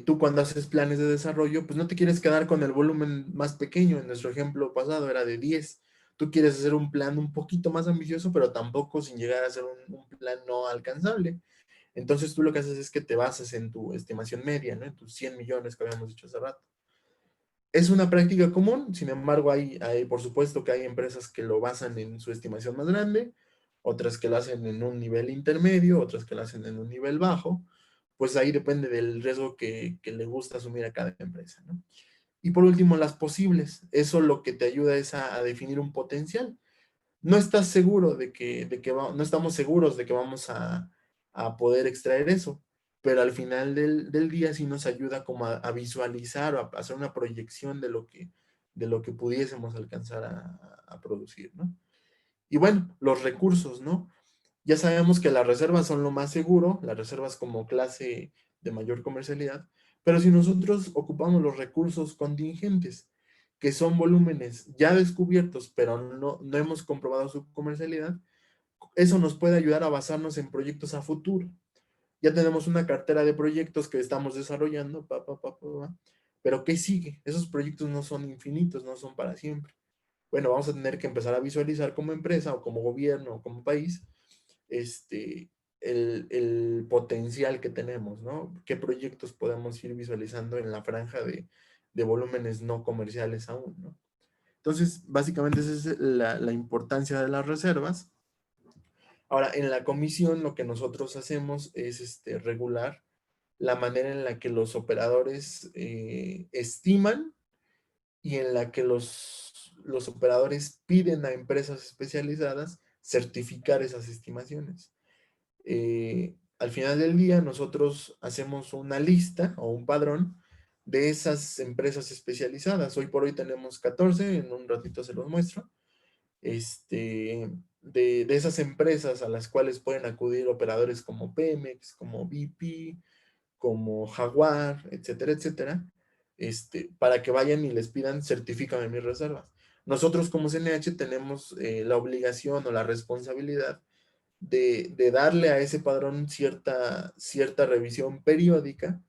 tú cuando haces planes de desarrollo, pues no te quieres quedar con el volumen más pequeño. En nuestro ejemplo pasado era de 10. Tú quieres hacer un plan un poquito más ambicioso, pero tampoco sin llegar a ser un plan no alcanzable. Entonces tú lo que haces es que te basas en tu estimación media, ¿no? En tus 100 millones que habíamos dicho hace rato. Es una práctica común, sin embargo, por supuesto que hay empresas que lo basan en su estimación más grande, otras que lo hacen en un nivel intermedio, otras que lo hacen en un nivel bajo, pues ahí depende del riesgo que le gusta asumir a cada empresa, ¿no? Y por último, las posibles. Eso lo que te ayuda es a definir un potencial. no estás seguro no estamos seguros de que vamos a poder extraer eso, pero al final del día sí nos ayuda como a visualizar o a hacer una proyección de lo que pudiésemos alcanzar a producir, ¿no? Y bueno, los recursos, ¿no? Ya sabemos que las reservas son lo más seguro, las reservas como clase de mayor comercialidad, pero si nosotros ocupamos los recursos contingentes, que son volúmenes ya descubiertos, pero no hemos comprobado su comercialidad, eso nos puede ayudar a basarnos en proyectos a futuro. Ya tenemos una cartera de proyectos que estamos desarrollando, pero ¿qué sigue? Esos proyectos no son infinitos, no son para siempre. Bueno, vamos a tener que empezar a visualizar como empresa o como gobierno o como país este, el potencial que tenemos, ¿no? ¿Qué proyectos podemos ir visualizando en la franja de volúmenes no comerciales aún, ¿no? Entonces, básicamente esa es la importancia de las reservas. Ahora, en la comisión lo que nosotros hacemos es regular la manera en la que los operadores estiman y en la que los operadores piden a empresas especializadas certificar esas estimaciones. Al final del día nosotros hacemos una lista o un padrón de esas empresas especializadas. Hoy por hoy tenemos 14, en un ratito se los muestro, de esas empresas a las cuales pueden acudir operadores como Pemex, como BP, como Jaguar, etcétera, etcétera, para que vayan y les pidan certifícame mis reservas. Nosotros como CNH tenemos la obligación o la responsabilidad de darle a ese padrón cierta revisión periódica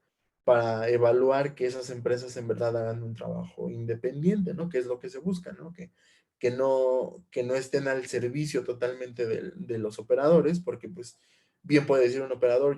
para evaluar que esas empresas en verdad hagan un trabajo independiente, ¿no? Que es lo que se busca, ¿no? Que no estén al servicio totalmente de los operadores, porque pues bien puede decir un operador,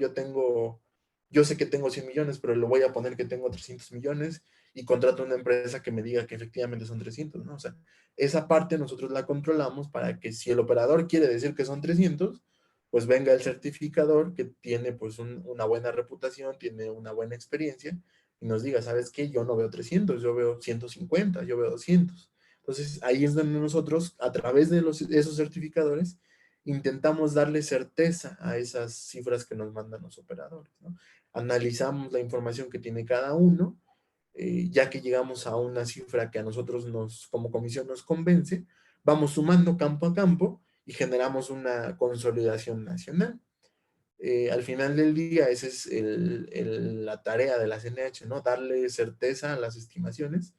yo sé que tengo 100 millones, pero le voy a poner que tengo 300 millones y contrato una empresa que me diga que efectivamente son 300, ¿no? O sea, esa parte nosotros la controlamos para que si el operador quiere decir que son 300, pues venga el certificador que tiene pues una buena reputación, tiene una buena experiencia y nos diga, ¿sabes qué? Yo no veo 300, yo veo 150, yo veo 200. Entonces ahí es donde nosotros, a través de esos certificadores, intentamos darle certeza a esas cifras que nos mandan los operadores, ¿no? Analizamos la información que tiene cada uno, ya que llegamos a una cifra que a nosotros como comisión nos convence, vamos sumando campo a campo y generamos una consolidación nacional. Al final del día, esa es la tarea de la CNH, ¿no? Darle certeza a las estimaciones,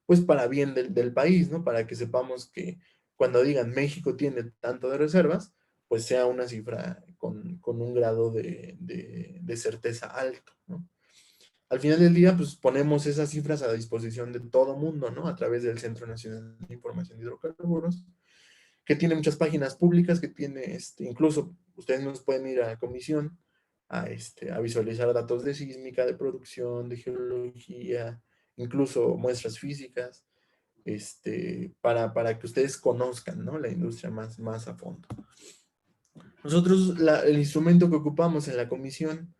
pues para bien del país, ¿no? Para que sepamos que cuando digan México tiene tanto de reservas, pues sea una cifra con un grado de certeza alto, ¿no? Al final del día, pues ponemos esas cifras a disposición de todo mundo, ¿no? A través del Centro Nacional de Información de Hidrocarburos, que tiene muchas páginas públicas, que tiene, incluso ustedes nos pueden ir a la comisión a visualizar datos de sísmica, de producción, de geología, incluso muestras físicas, para que ustedes conozcan, ¿no? La industria más a fondo. Nosotros, el instrumento que ocupamos en la comisión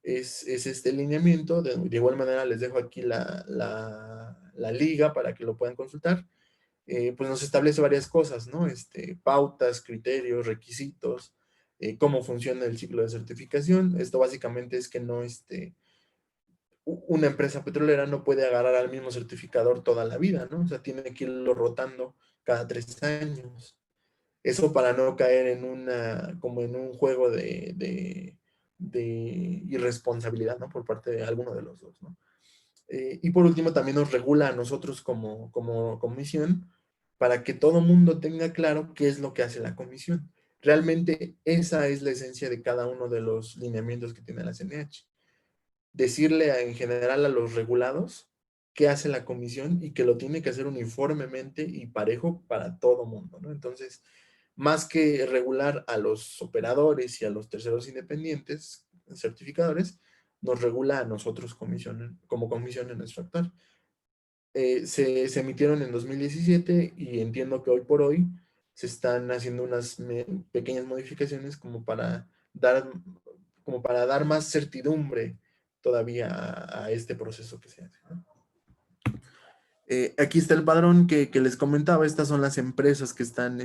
es este lineamiento. De igual manera, les dejo aquí la liga para que lo puedan consultar. Pues nos establece varias cosas, ¿no? Pautas, criterios, requisitos, cómo funciona el ciclo de certificación. Esto básicamente es que no, una empresa petrolera no puede agarrar al mismo certificador toda la vida, ¿no? O sea, tiene que irlo rotando cada 3 años. Eso para no caer como en un juego de irresponsabilidad, ¿no? Por parte de alguno de los dos, ¿no? Y por último, también nos regula a nosotros como comisión para que todo mundo tenga claro qué es lo que hace la comisión. Realmente esa es la esencia de cada uno de los lineamientos que tiene la CNH. Decirle en general a los regulados qué hace la comisión y que lo tiene que hacer uniformemente y parejo para todo mundo, ¿no? Entonces, más que regular a los operadores y a los terceros independientes, certificadores, nos regula a nosotros como comisión en nuestro actuar. Se emitieron en 2017 y entiendo que hoy por hoy se están haciendo unas pequeñas modificaciones como para dar más certidumbre todavía a este proceso que se hace, ¿no? Aquí está el padrón que les comentaba. Estas son las empresas que están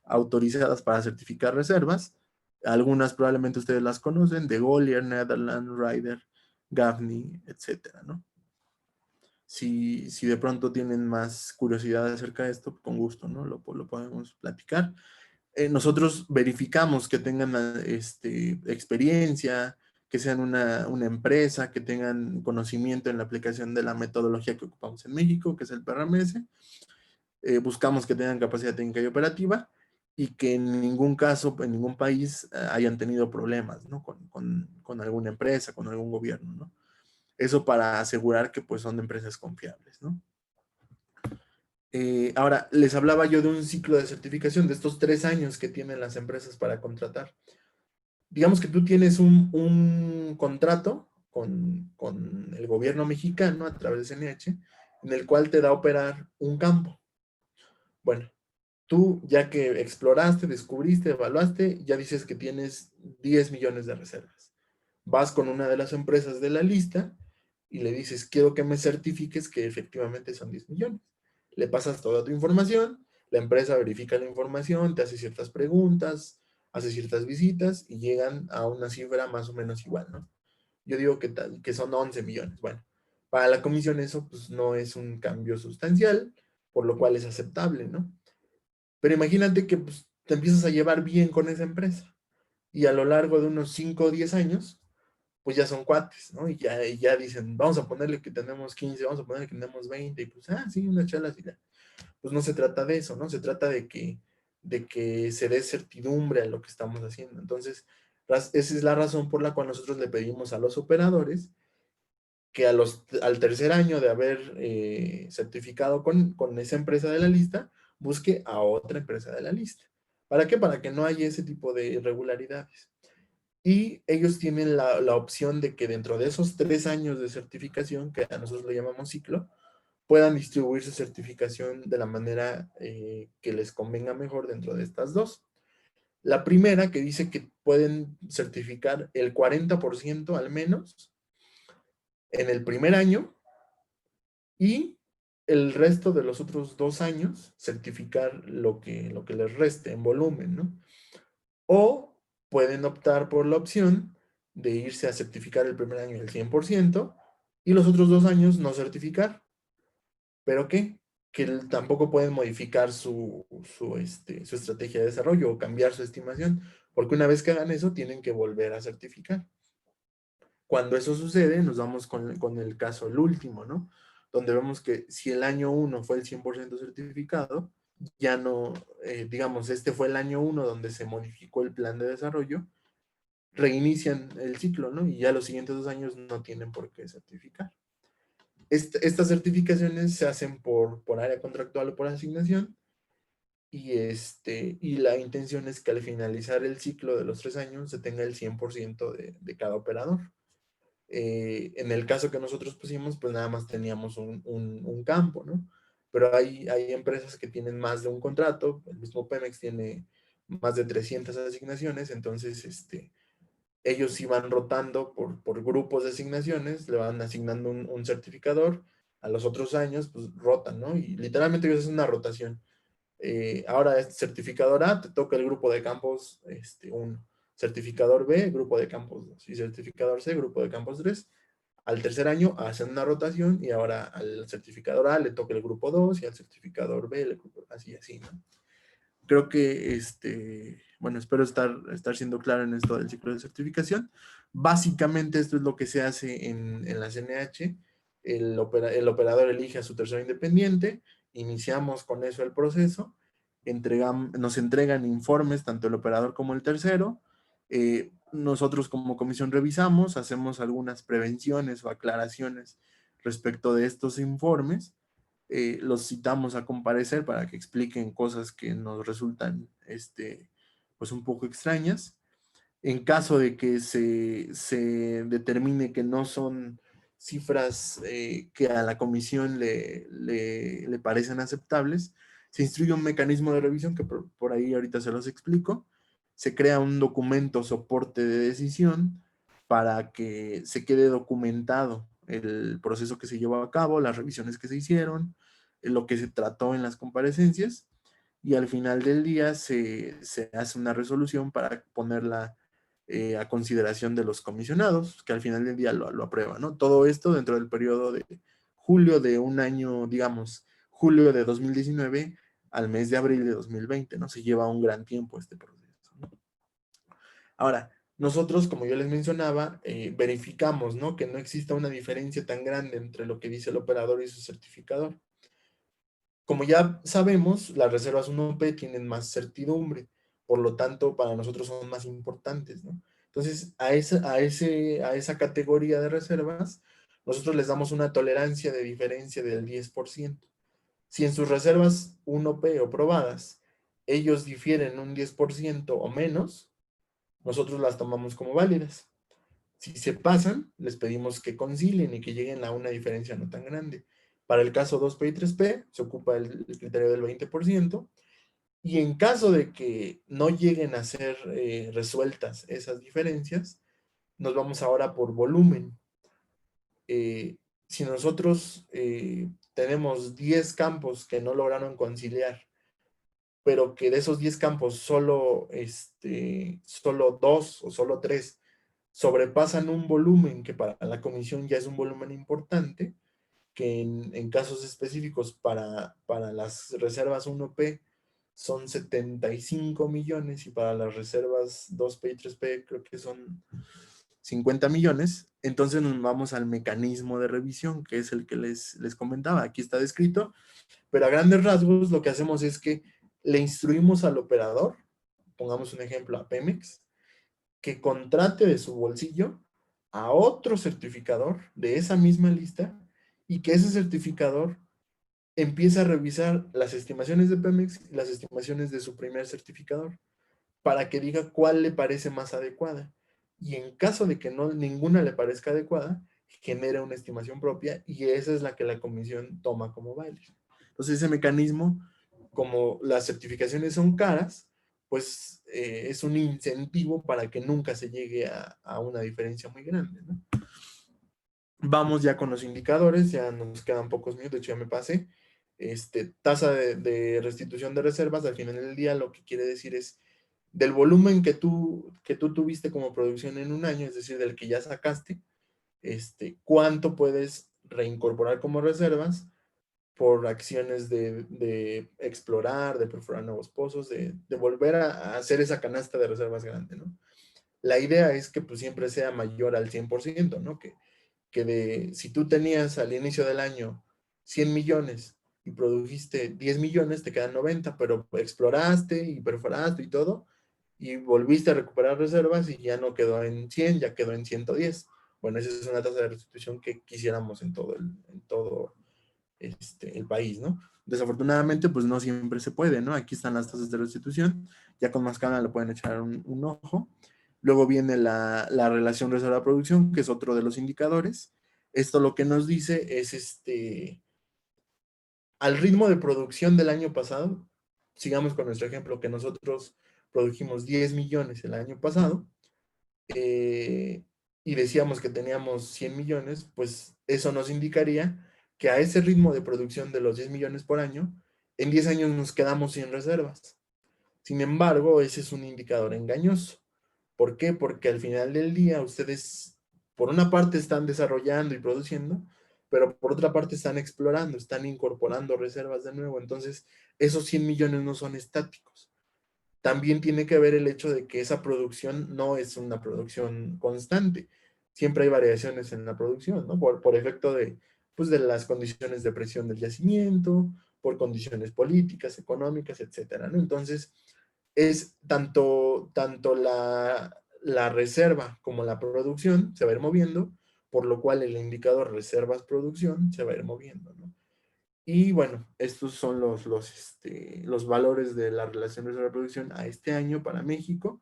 autorizadas para certificar reservas. Algunas probablemente ustedes las conocen, de Golier, Netherland, Ryder, Gaffney, etcétera, ¿no? Si de pronto tienen más curiosidad acerca de esto, con gusto, ¿no? Lo podemos platicar. Nosotros verificamos que tengan experiencia, que sean una empresa, que tengan conocimiento en la aplicación de la metodología que ocupamos en México, que es el PRMS. Buscamos que tengan capacidad técnica y operativa y que en ningún caso, en ningún país hayan tenido problemas, ¿no? Con alguna empresa, con algún gobierno, ¿no? Eso para asegurar que pues son empresas confiables, ¿no? Ahora, les hablaba yo de un ciclo de certificación de estos 3 años que tienen las empresas para contratar. Digamos que tú tienes un contrato con el gobierno mexicano a través de CNH, en el cual te da a operar un campo. Bueno, tú ya que exploraste, descubriste, evaluaste, ya dices que tienes 10 millones de reservas. Vas con una de las empresas de la lista y le dices, quiero que me certifiques que efectivamente son 10 millones. Le pasas toda tu información, la empresa verifica la información, te hace ciertas preguntas, hace ciertas visitas y llegan a una cifra más o menos igual, ¿no? Yo digo que son 11 millones. Bueno, para la comisión eso pues no es un cambio sustancial, por lo cual es aceptable, ¿no? Pero imagínate que pues, te empiezas a llevar bien con esa empresa y a lo largo de unos 5 o 10 años, pues ya son cuates, ¿no? Y ya dicen, vamos a ponerle que tenemos 15, vamos a ponerle que tenemos 20, y pues, sí, unas chelas y ya. Pues no se trata de eso, ¿no? Se trata de que se dé certidumbre a lo que estamos haciendo. Entonces, esa es la razón por la cual nosotros le pedimos a los operadores que al tercer año de haber certificado con esa empresa de la lista, busque a otra empresa de la lista. ¿Para qué? Para que no haya ese tipo de irregularidades. Y ellos tienen la opción de que dentro de esos 3 años de certificación, que a nosotros le llamamos ciclo, puedan distribuir su certificación de la manera que les convenga mejor dentro de estas dos. La primera que dice que pueden certificar el 40% al menos en el primer año y el resto de los otros 2 años certificar lo que les reste en volumen, ¿no? O pueden optar por la opción de irse a certificar el primer año el 100% y los otros 2 años no certificar. ¿Pero qué? Que tampoco pueden modificar su estrategia de desarrollo o cambiar su estimación, porque una vez que hagan eso, tienen que volver a certificar. Cuando eso sucede, nos vamos con el caso, el último, ¿no? Donde vemos que si el año 1 fue el 100% certificado, ya no, digamos, este fue el año 1 donde se modificó el plan de desarrollo, reinician el ciclo, ¿no? Y ya los siguientes 2 años no tienen por qué certificar. Estas certificaciones se hacen por área contractual o por asignación y la intención es que al finalizar el ciclo de los 3 años se tenga el 100% de cada operador. En el caso que nosotros pusimos, pues nada más teníamos un campo, ¿no? Pero hay empresas que tienen más de un contrato, el mismo Pemex tiene más de 300 asignaciones, entonces ellos iban rotando por grupos de asignaciones, le van asignando un certificador, a los otros años pues rotan, ¿no? Y literalmente ellos hacen una rotación. Ahora este certificador A te toca el grupo de campos 1, certificador B, grupo de campos 2 y certificador C, grupo de campos 3. Al tercer año hacen una rotación y ahora al certificador A le toca el grupo 2 y al certificador B, así, ¿no? Creo que, bueno, espero estar siendo claro en esto del ciclo de certificación. Básicamente esto es lo que se hace en la CNH. El operador elige a su tercero independiente, iniciamos con eso el proceso, nos entregan informes, tanto el operador como el tercero. Nosotros como comisión revisamos, hacemos algunas prevenciones o aclaraciones respecto de estos informes. Los citamos a comparecer para que expliquen cosas que nos resultan pues un poco extrañas. En caso de que se determine que no son cifras que a la comisión le parecen aceptables, se instruye un mecanismo de revisión que por ahí ahorita se los explico. Se crea un documento soporte de decisión para que se quede documentado el proceso que se llevó a cabo, las revisiones que se hicieron, lo que se trató en las comparecencias, y al final del día se hace una resolución para ponerla a consideración de los comisionados, que al final del día lo aprueban, ¿no? Todo esto dentro del periodo de julio de un año, digamos, julio de 2019 al mes de abril de 2020, ¿no? Se lleva un gran tiempo este proceso, ¿no? Ahora, nosotros, como yo les mencionaba, verificamos, ¿no? Que no exista una diferencia tan grande entre lo que dice el operador y su certificador. Como ya sabemos, las reservas 1P tienen más certidumbre, por lo tanto, para nosotros son más importantes, ¿no? Entonces, a esa categoría de reservas, nosotros les damos una tolerancia de diferencia del 10%. Si en sus reservas 1P o probadas, ellos difieren un 10% o menos, nosotros las tomamos como válidas. Si se pasan, les pedimos que concilien y que lleguen a una diferencia no tan grande. Para el caso 2P y 3P, se ocupa el criterio del 20%, y en caso de que no lleguen a ser resueltas esas diferencias, nos vamos ahora por volumen. Si nosotros tenemos 10 campos que no lograron conciliar, pero que de esos 10 campos solo 2 o solo 3 sobrepasan un volumen que para la comisión ya es un volumen importante, que en casos específicos para las reservas 1P son 75 millones y para las reservas 2P y 3P creo que son 50 millones, entonces nos vamos al mecanismo de revisión, que es el que les comentaba. Aquí está descrito, pero a grandes rasgos lo que hacemos es que le instruimos al operador, pongamos un ejemplo a Pemex, que contrate de su bolsillo a otro certificador de esa misma lista y que ese certificador empiece a revisar las estimaciones de Pemex y las estimaciones de su primer certificador para que diga cuál le parece más adecuada. Y en caso de que no ninguna le parezca adecuada, genera una estimación propia y esa es la que la comisión toma como válida. Entonces ese mecanismo, como las certificaciones son caras, pues es un incentivo para que nunca se llegue a una diferencia muy grande, ¿no? Vamos ya con los indicadores, ya nos quedan pocos minutos, de hecho ya me pasé. Tasa de restitución de reservas, al final del día lo que quiere decir es del volumen que tú tuviste como producción en un año, es decir, del que ya sacaste, cuánto puedes reincorporar como reservas por acciones de explorar, de perforar nuevos pozos, de volver a hacer esa canasta de reservas grande, ¿no? La idea es que pues siempre sea mayor al 100%, ¿no? Si tú tenías al inicio del año 100 millones y produjiste 10 millones, te quedan 90, pero exploraste y perforaste y todo, y volviste a recuperar reservas y ya no quedó en 100, ya quedó en 110. Bueno, esa es una tasa de restitución que quisiéramos en todo el país, ¿no? Desafortunadamente, pues no siempre se puede, ¿no? Aquí están las tasas de restitución, ya con más calma le pueden echar un ojo. Luego viene la relación reserva-producción, que es otro de los indicadores. Esto lo que nos dice es al ritmo de producción del año pasado, sigamos con nuestro ejemplo, que nosotros produjimos 10 millones el año pasado, y decíamos que teníamos 100 millones, pues eso nos indicaría que a ese ritmo de producción de los 10 millones por año, en 10 años nos quedamos sin reservas. Sin embargo, ese es un indicador engañoso. ¿Por qué? Porque al final del día ustedes, por una parte, están desarrollando y produciendo, pero por otra parte están explorando, están incorporando reservas de nuevo. Entonces, esos 100 millones no son estáticos. También tiene que ver el hecho de que esa producción no es una producción constante. Siempre hay variaciones en la producción, ¿no? Por efecto pues de las condiciones de presión del yacimiento, por condiciones políticas, económicas, etcétera, ¿no? Entonces, es tanto la reserva como la producción se va a ir moviendo, por lo cual el indicador reservas-producción se va a ir moviendo, ¿no? Y bueno, estos son los valores de la relación reserva-producción a este año para México.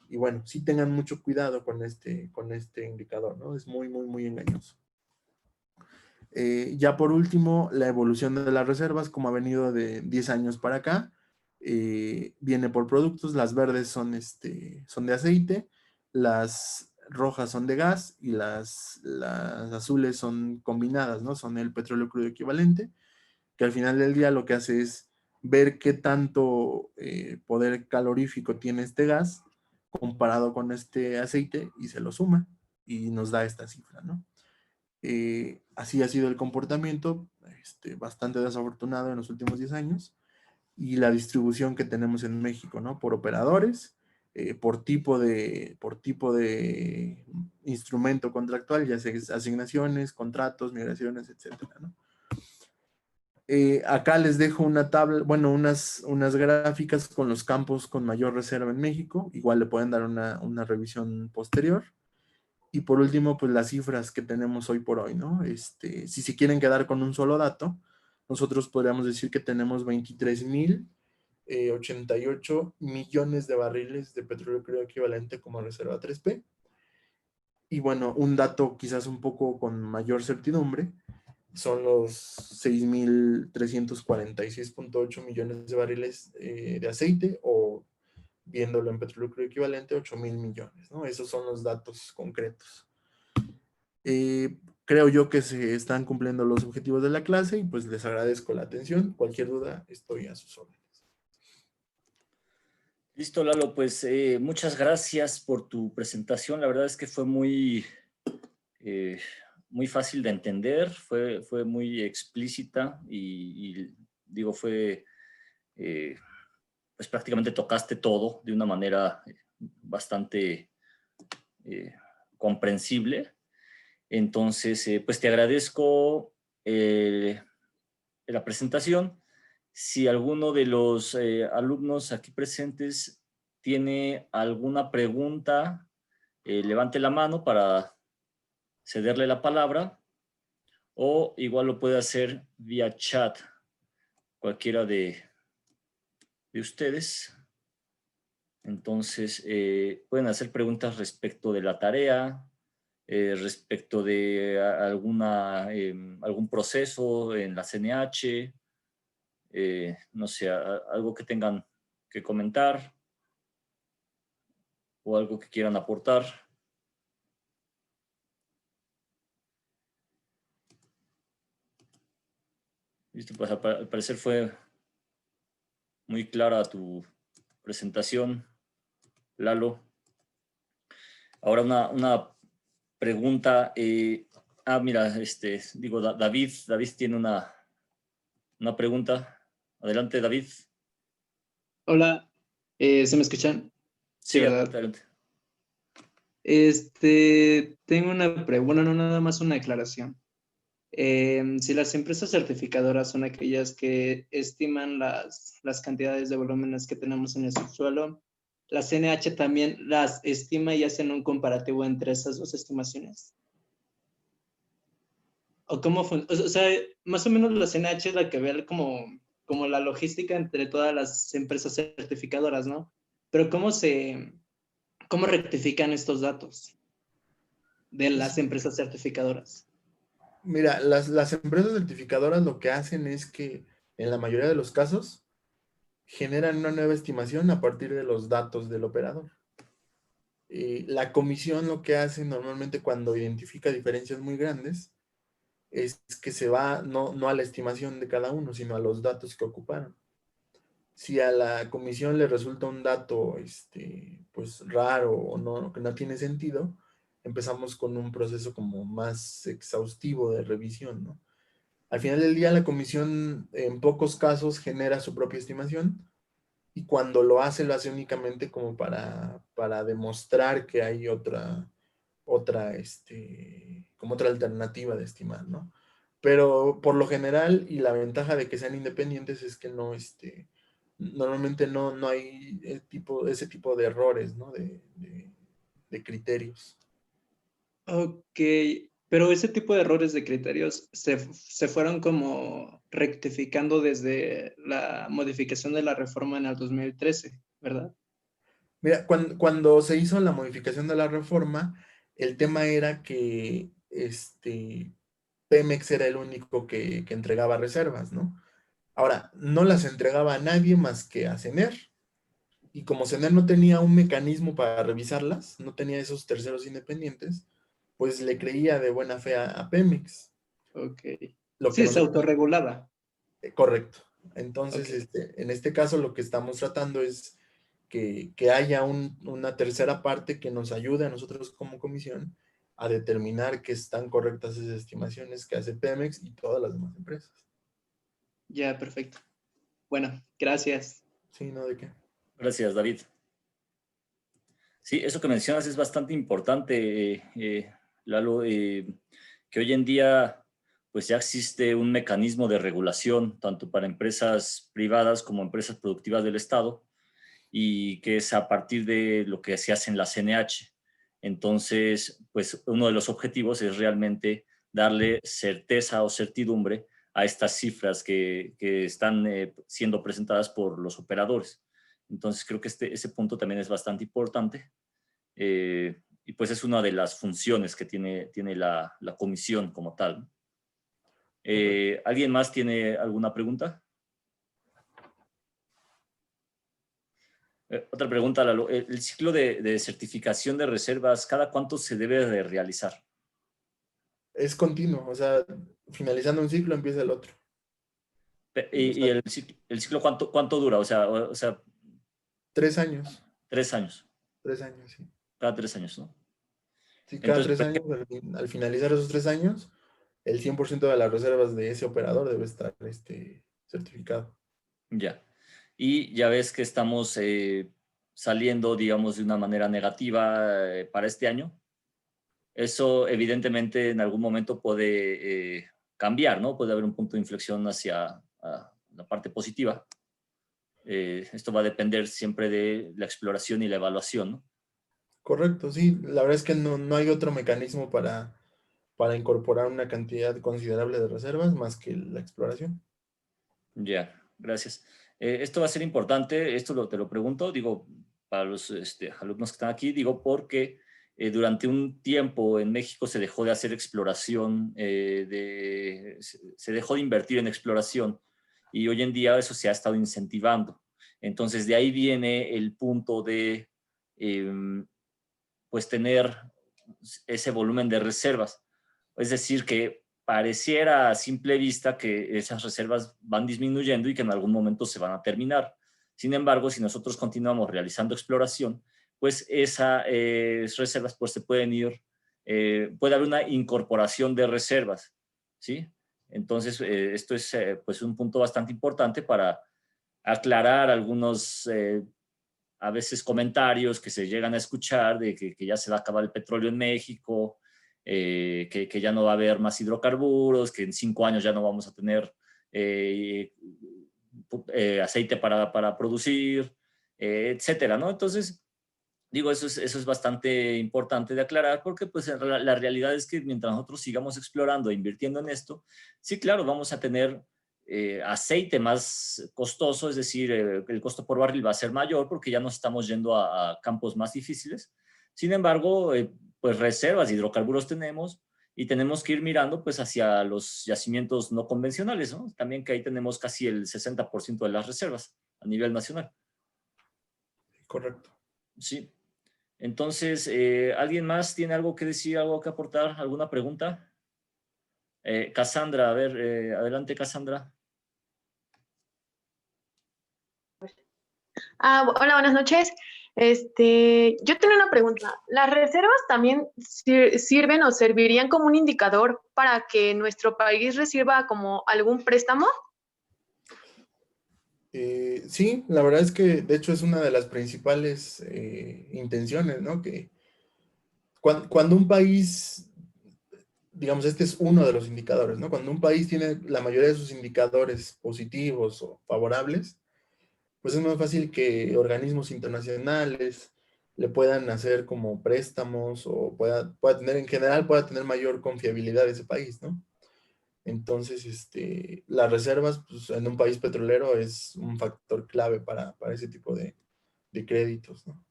Y bueno, sí tengan mucho cuidado con este indicador, ¿no? Es muy, muy, muy engañoso. Ya por último, la evolución de las reservas, como ha venido de 10 años para acá, viene por productos. Las verdes son de aceite, las rojas son de gas y las azules son combinadas, ¿no? Son el petróleo crudo equivalente, que al final del día lo que hace es ver qué tanto poder calorífico tiene este gas comparado con este aceite y se lo suma y nos da esta cifra, ¿no? Así ha sido el comportamiento, bastante desafortunado en los últimos 10 años, y la distribución que tenemos en México, ¿no? Por operadores, por tipo de instrumento contractual, ya sea asignaciones, contratos, migraciones, etcétera, ¿no? Acá les dejo una tabla, bueno, unas gráficas con los campos con mayor reserva en México. Igual le pueden dar una revisión posterior. Y por último, pues las cifras que tenemos hoy por hoy, ¿no? Si se quieren quedar con un solo dato, nosotros podríamos decir que tenemos 23,088 millones de barriles de petróleo crudo equivalente como reserva 3P. Y bueno, un dato quizás un poco con mayor certidumbre son los 6,346,8 millones de barriles de aceite, o viéndolo en petróleo crudo equivalente, 8,000 millones, ¿no? Esos son los datos concretos. Creo yo que se están cumpliendo los objetivos de la clase y pues les agradezco la atención. Cualquier duda, estoy a sus órdenes. Listo, Lalo, pues muchas gracias por tu presentación. La verdad es que fue eh, muy fácil de entender, fue muy explícita y digo, eh, pues prácticamente tocaste todo de una manera bastante eh, comprensible. Entonces, pues te agradezco la presentación. Si alguno de los alumnos aquí presentes tiene alguna pregunta, levante la mano para cederle la palabra, o igual lo puede hacer vía chat cualquiera de ustedes. Entonces, pueden hacer preguntas respecto de la tarea, respecto de algún proceso en la CNH, no sé, algo que tengan que comentar o algo que quieran aportar. Listo, pues al parecer fue muy clara tu presentación, Lalo. Ahora una pregunta. Mira, digo, David tiene una pregunta. Adelante, David. Hola, ¿se me escuchan? Sí, Sí, ¿verdad? adelante. Tengo una pregunta, no, nada más una aclaración. Si las empresas certificadoras son aquellas que estiman las cantidades de volúmenes que tenemos en el subsuelo, ¿la CNH también las estima y hacen un comparativo entre esas dos estimaciones? ¿O cómo o sea, más o menos la CNH es la que ve como la logística entre todas las empresas certificadoras, ¿no? Pero ¿cómo rectifican estos datos de las empresas certificadoras? Mira, las empresas certificadoras lo que hacen es que en la mayoría de los casos generan una nueva estimación a partir de los datos del operador. La comisión lo que hace normalmente cuando identifica diferencias muy grandes es que se va no a la estimación de cada uno, sino a los datos que ocuparon. Si a la comisión le resulta un dato pues raro o no, que no tiene sentido, empezamos con un proceso como más exhaustivo de revisión, ¿no? Al final del día, la comisión en pocos casos genera su propia estimación, y cuando lo hace únicamente como para demostrar que hay como otra alternativa de estimar, ¿no? Pero por lo general, y la ventaja de que sean independientes es que no, normalmente no hay ese tipo de errores, ¿no? De criterios. Ok, pero ese tipo de errores de criterios se fueron como rectificando desde la modificación de la reforma en el 2013, ¿verdad? Mira, cuando se hizo la modificación de la reforma, el tema era que Pemex era el único que entregaba reservas, ¿no? Ahora, no las entregaba a nadie más que a CENER. Y como CENER no tenía un mecanismo para revisarlas, no tenía esos terceros independientes, pues le creía de buena fe a Pemex. Ok. Lo que Sí, se nosotros, autorregulaba. correcto. Entonces, Ok. en este caso lo que estamos tratando es que haya una tercera parte que nos ayude a nosotros como comisión a determinar que están correctas esas estimaciones que hace Pemex y todas las demás empresas. Ya, perfecto. Bueno, gracias. Sí, ¿no? ¿De qué? Gracias, David. Sí, eso que mencionas es bastante importante, Lalo, que hoy en día pues ya existe un mecanismo de regulación tanto para empresas privadas como empresas productivas del Estado y que es a partir de lo que se hace en la CNH. Entonces, pues uno de los objetivos es realmente darle certeza o certidumbre a estas cifras que están siendo presentadas por los operadores. Entonces, creo que ese punto también es bastante importante y pues es una de las funciones que tiene la comisión como tal. Correcto. ¿Alguien más tiene alguna pregunta? Otra pregunta, Lalo. El ciclo de certificación de reservas, ¿cada cuánto se debe de realizar? Es continuo, o sea, finalizando un ciclo empieza el otro. O ¿Y sea, el ciclo cuánto dura? O sea, 3 años, 3 años. 3 años, sí. Cada 3 años, ¿no? Sí, cada Entonces, 3 años, al finalizar esos 3 años, el 100% de las reservas de ese operador debe estar certificado. ya. Y ya ves que estamos saliendo, digamos, de una manera negativa para este año. Eso evidentemente en algún momento puede cambiar, ¿no? Puede haber un punto de inflexión hacia la parte positiva. Esto va a depender siempre de la exploración y la evaluación, ¿no? Correcto, sí. La verdad es que no hay otro mecanismo para incorporar una cantidad considerable de reservas más que la exploración. Ya, gracias. Esto va a ser importante, te lo pregunto, digo, para los alumnos que están aquí, digo, porque durante un tiempo en México se dejó de hacer exploración, se dejó de invertir en exploración y hoy en día eso se ha estado incentivando. Entonces, de ahí viene el punto de, pues, tener ese volumen de reservas. Es decir, que pareciera a simple vista que esas reservas van disminuyendo y que en algún momento se van a terminar. Sin embargo, si nosotros continuamos realizando exploración, pues esas reservas pues se pueden ir, puede haber una incorporación de reservas, ¿sí? Entonces, esto es pues un punto bastante importante para aclarar algunos a veces comentarios que se llegan a escuchar de que ya se va a acabar el petróleo en México, que ya no va a haber más hidrocarburos, que en 5 años ya no vamos a tener eh, aceite para producir, etcétera, ¿no? Entonces, digo, eso es bastante importante de aclarar porque pues la realidad es que mientras nosotros sigamos explorando e invirtiendo en esto, sí, claro, vamos a tener aceite más costoso, es decir, el costo por barril va a ser mayor porque ya nos estamos yendo a campos más difíciles. Sin embargo, pues reservas de hidrocarburos tenemos y tenemos que ir mirando pues hacia los yacimientos no convencionales, ¿no? También que ahí tenemos casi el 60% de las reservas a nivel nacional. Correcto. Sí. Entonces, ¿alguien más tiene algo que decir, algo que aportar, alguna pregunta? Cassandra, a ver, adelante, Cassandra. Hola, buenas noches. Yo tengo una pregunta. ¿Las reservas también sirven o servirían como un indicador para que nuestro país reciba como algún préstamo? Sí, la verdad es que de hecho es una de las principales intenciones, ¿no? Que cuando un país, digamos, este es uno de los indicadores, ¿no? Cuando un país tiene la mayoría de sus indicadores positivos o favorables, pues es más fácil que organismos internacionales le puedan hacer como préstamos o pueda tener, en general, pueda tener mayor confiabilidad ese país, ¿no? Entonces, las reservas, pues, en un país petrolero es un factor clave para ese tipo de créditos, ¿no?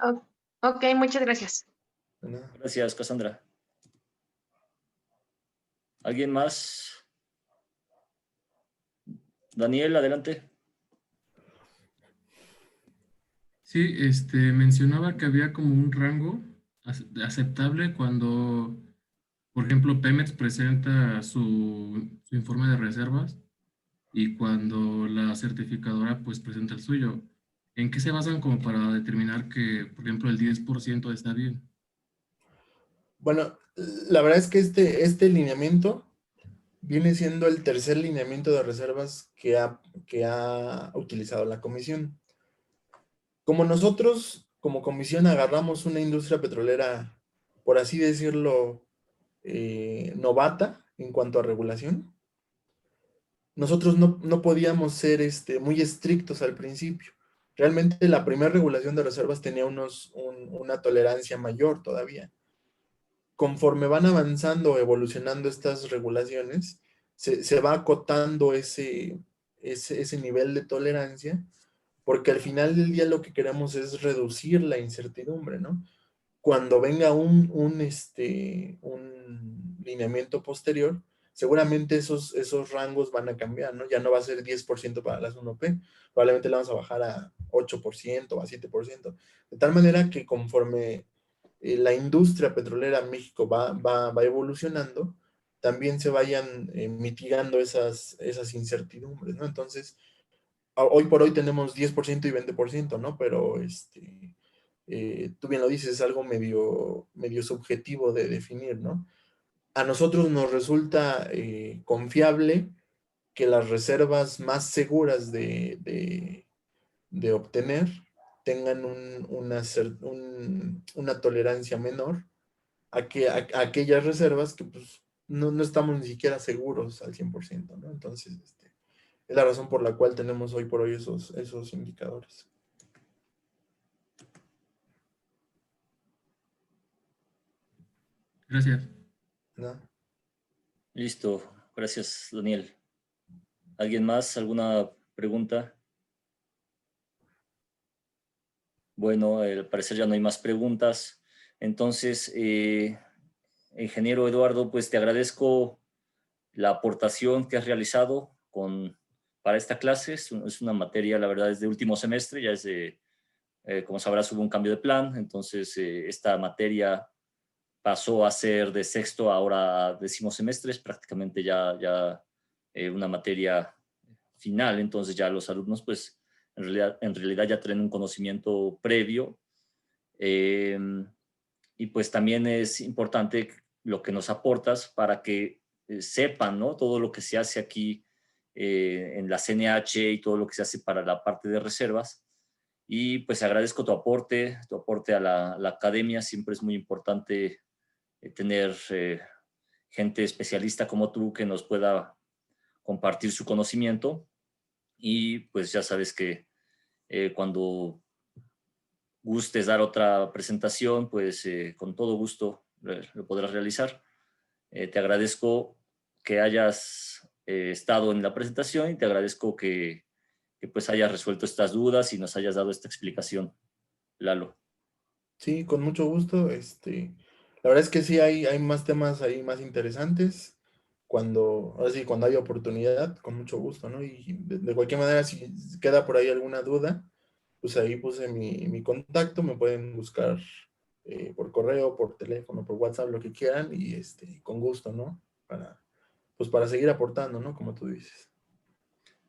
Oh, ok, muchas gracias. De nada. Gracias, Cassandra. ¿Alguien más? Daniel, adelante. Sí, mencionaba que había como un rango aceptable cuando por ejemplo, Pemex presenta su informe de reservas y cuando la certificadora pues presenta el suyo, ¿en qué se basan como para determinar que, por ejemplo, el 10% está bien? Bueno, la verdad es que este lineamiento viene siendo el tercer lineamiento de reservas que ha utilizado la comisión. Como nosotros, como comisión, agarramos una industria petrolera, por así decirlo, novata en cuanto a regulación, nosotros no podíamos ser muy estrictos al principio. Realmente la primera regulación de reservas tenía una tolerancia mayor todavía. Conforme van avanzando o evolucionando estas regulaciones, se va acotando ese nivel de tolerancia, porque al final del día lo que queremos es reducir la incertidumbre, ¿no? Cuando venga un lineamiento posterior, seguramente esos rangos van a cambiar, ¿no? Ya no va a ser 10% para las 1P, probablemente la vamos a bajar a 8%, a 7%, de tal manera que conforme la industria petrolera en México va evolucionando, también se vayan mitigando esas incertidumbres, ¿no? Entonces, hoy por hoy tenemos 10% y 20%, ¿no? Pero tú bien lo dices, es algo medio subjetivo de definir, ¿no? A nosotros nos resulta confiable que las reservas más seguras de obtener tengan una tolerancia menor a aquellas reservas que pues, no estamos ni siquiera seguros al 100%, ¿no? Entonces, es la razón por la cual tenemos hoy por hoy esos indicadores. Gracias. ¿No? Listo, gracias, Daniel. ¿Alguien más? ¿Alguna pregunta? Bueno, al parecer ya no hay más preguntas. Entonces, ingeniero Eduardo, pues te agradezco la aportación que has realizado para esta clase. Es una materia, la verdad, es de último semestre, ya es de, como sabrás, hubo un cambio de plan, entonces esta materia pasó a ser de sexto, ahora a décimo semestre, es prácticamente ya una materia final, entonces ya los alumnos, pues, en realidad ya tienen un conocimiento previo. Eh, y pues también es importante lo que nos aportas para que sepan, ¿no? Todo lo que se hace aquí en la CNH y todo lo que se hace para la parte de reservas. Y pues agradezco tu aporte a la academia. Siempre es muy importante tener gente especialista como tú que nos pueda compartir su conocimiento. Y pues ya sabes que cuando gustes dar otra presentación, pues con todo gusto lo podrás realizar. Te agradezco que hayas estado en la presentación y te agradezco que pues hayas resuelto estas dudas y nos hayas dado esta explicación, Lalo. Sí, con mucho gusto. La verdad es que sí hay más temas ahí más interesantes. Ahora sí, cuando hay oportunidad, con mucho gusto, ¿no? Y de cualquier manera, si queda por ahí alguna duda, pues ahí puse mi contacto, me pueden buscar por correo, por teléfono, por WhatsApp, lo que quieran, y con gusto, ¿no? Para seguir aportando, ¿no? Como tú dices.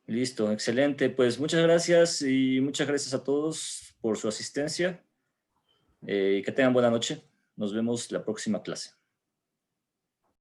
Listo, excelente. Pues muchas gracias y muchas gracias a todos por su asistencia y que tengan buena noche. Nos vemos la próxima clase.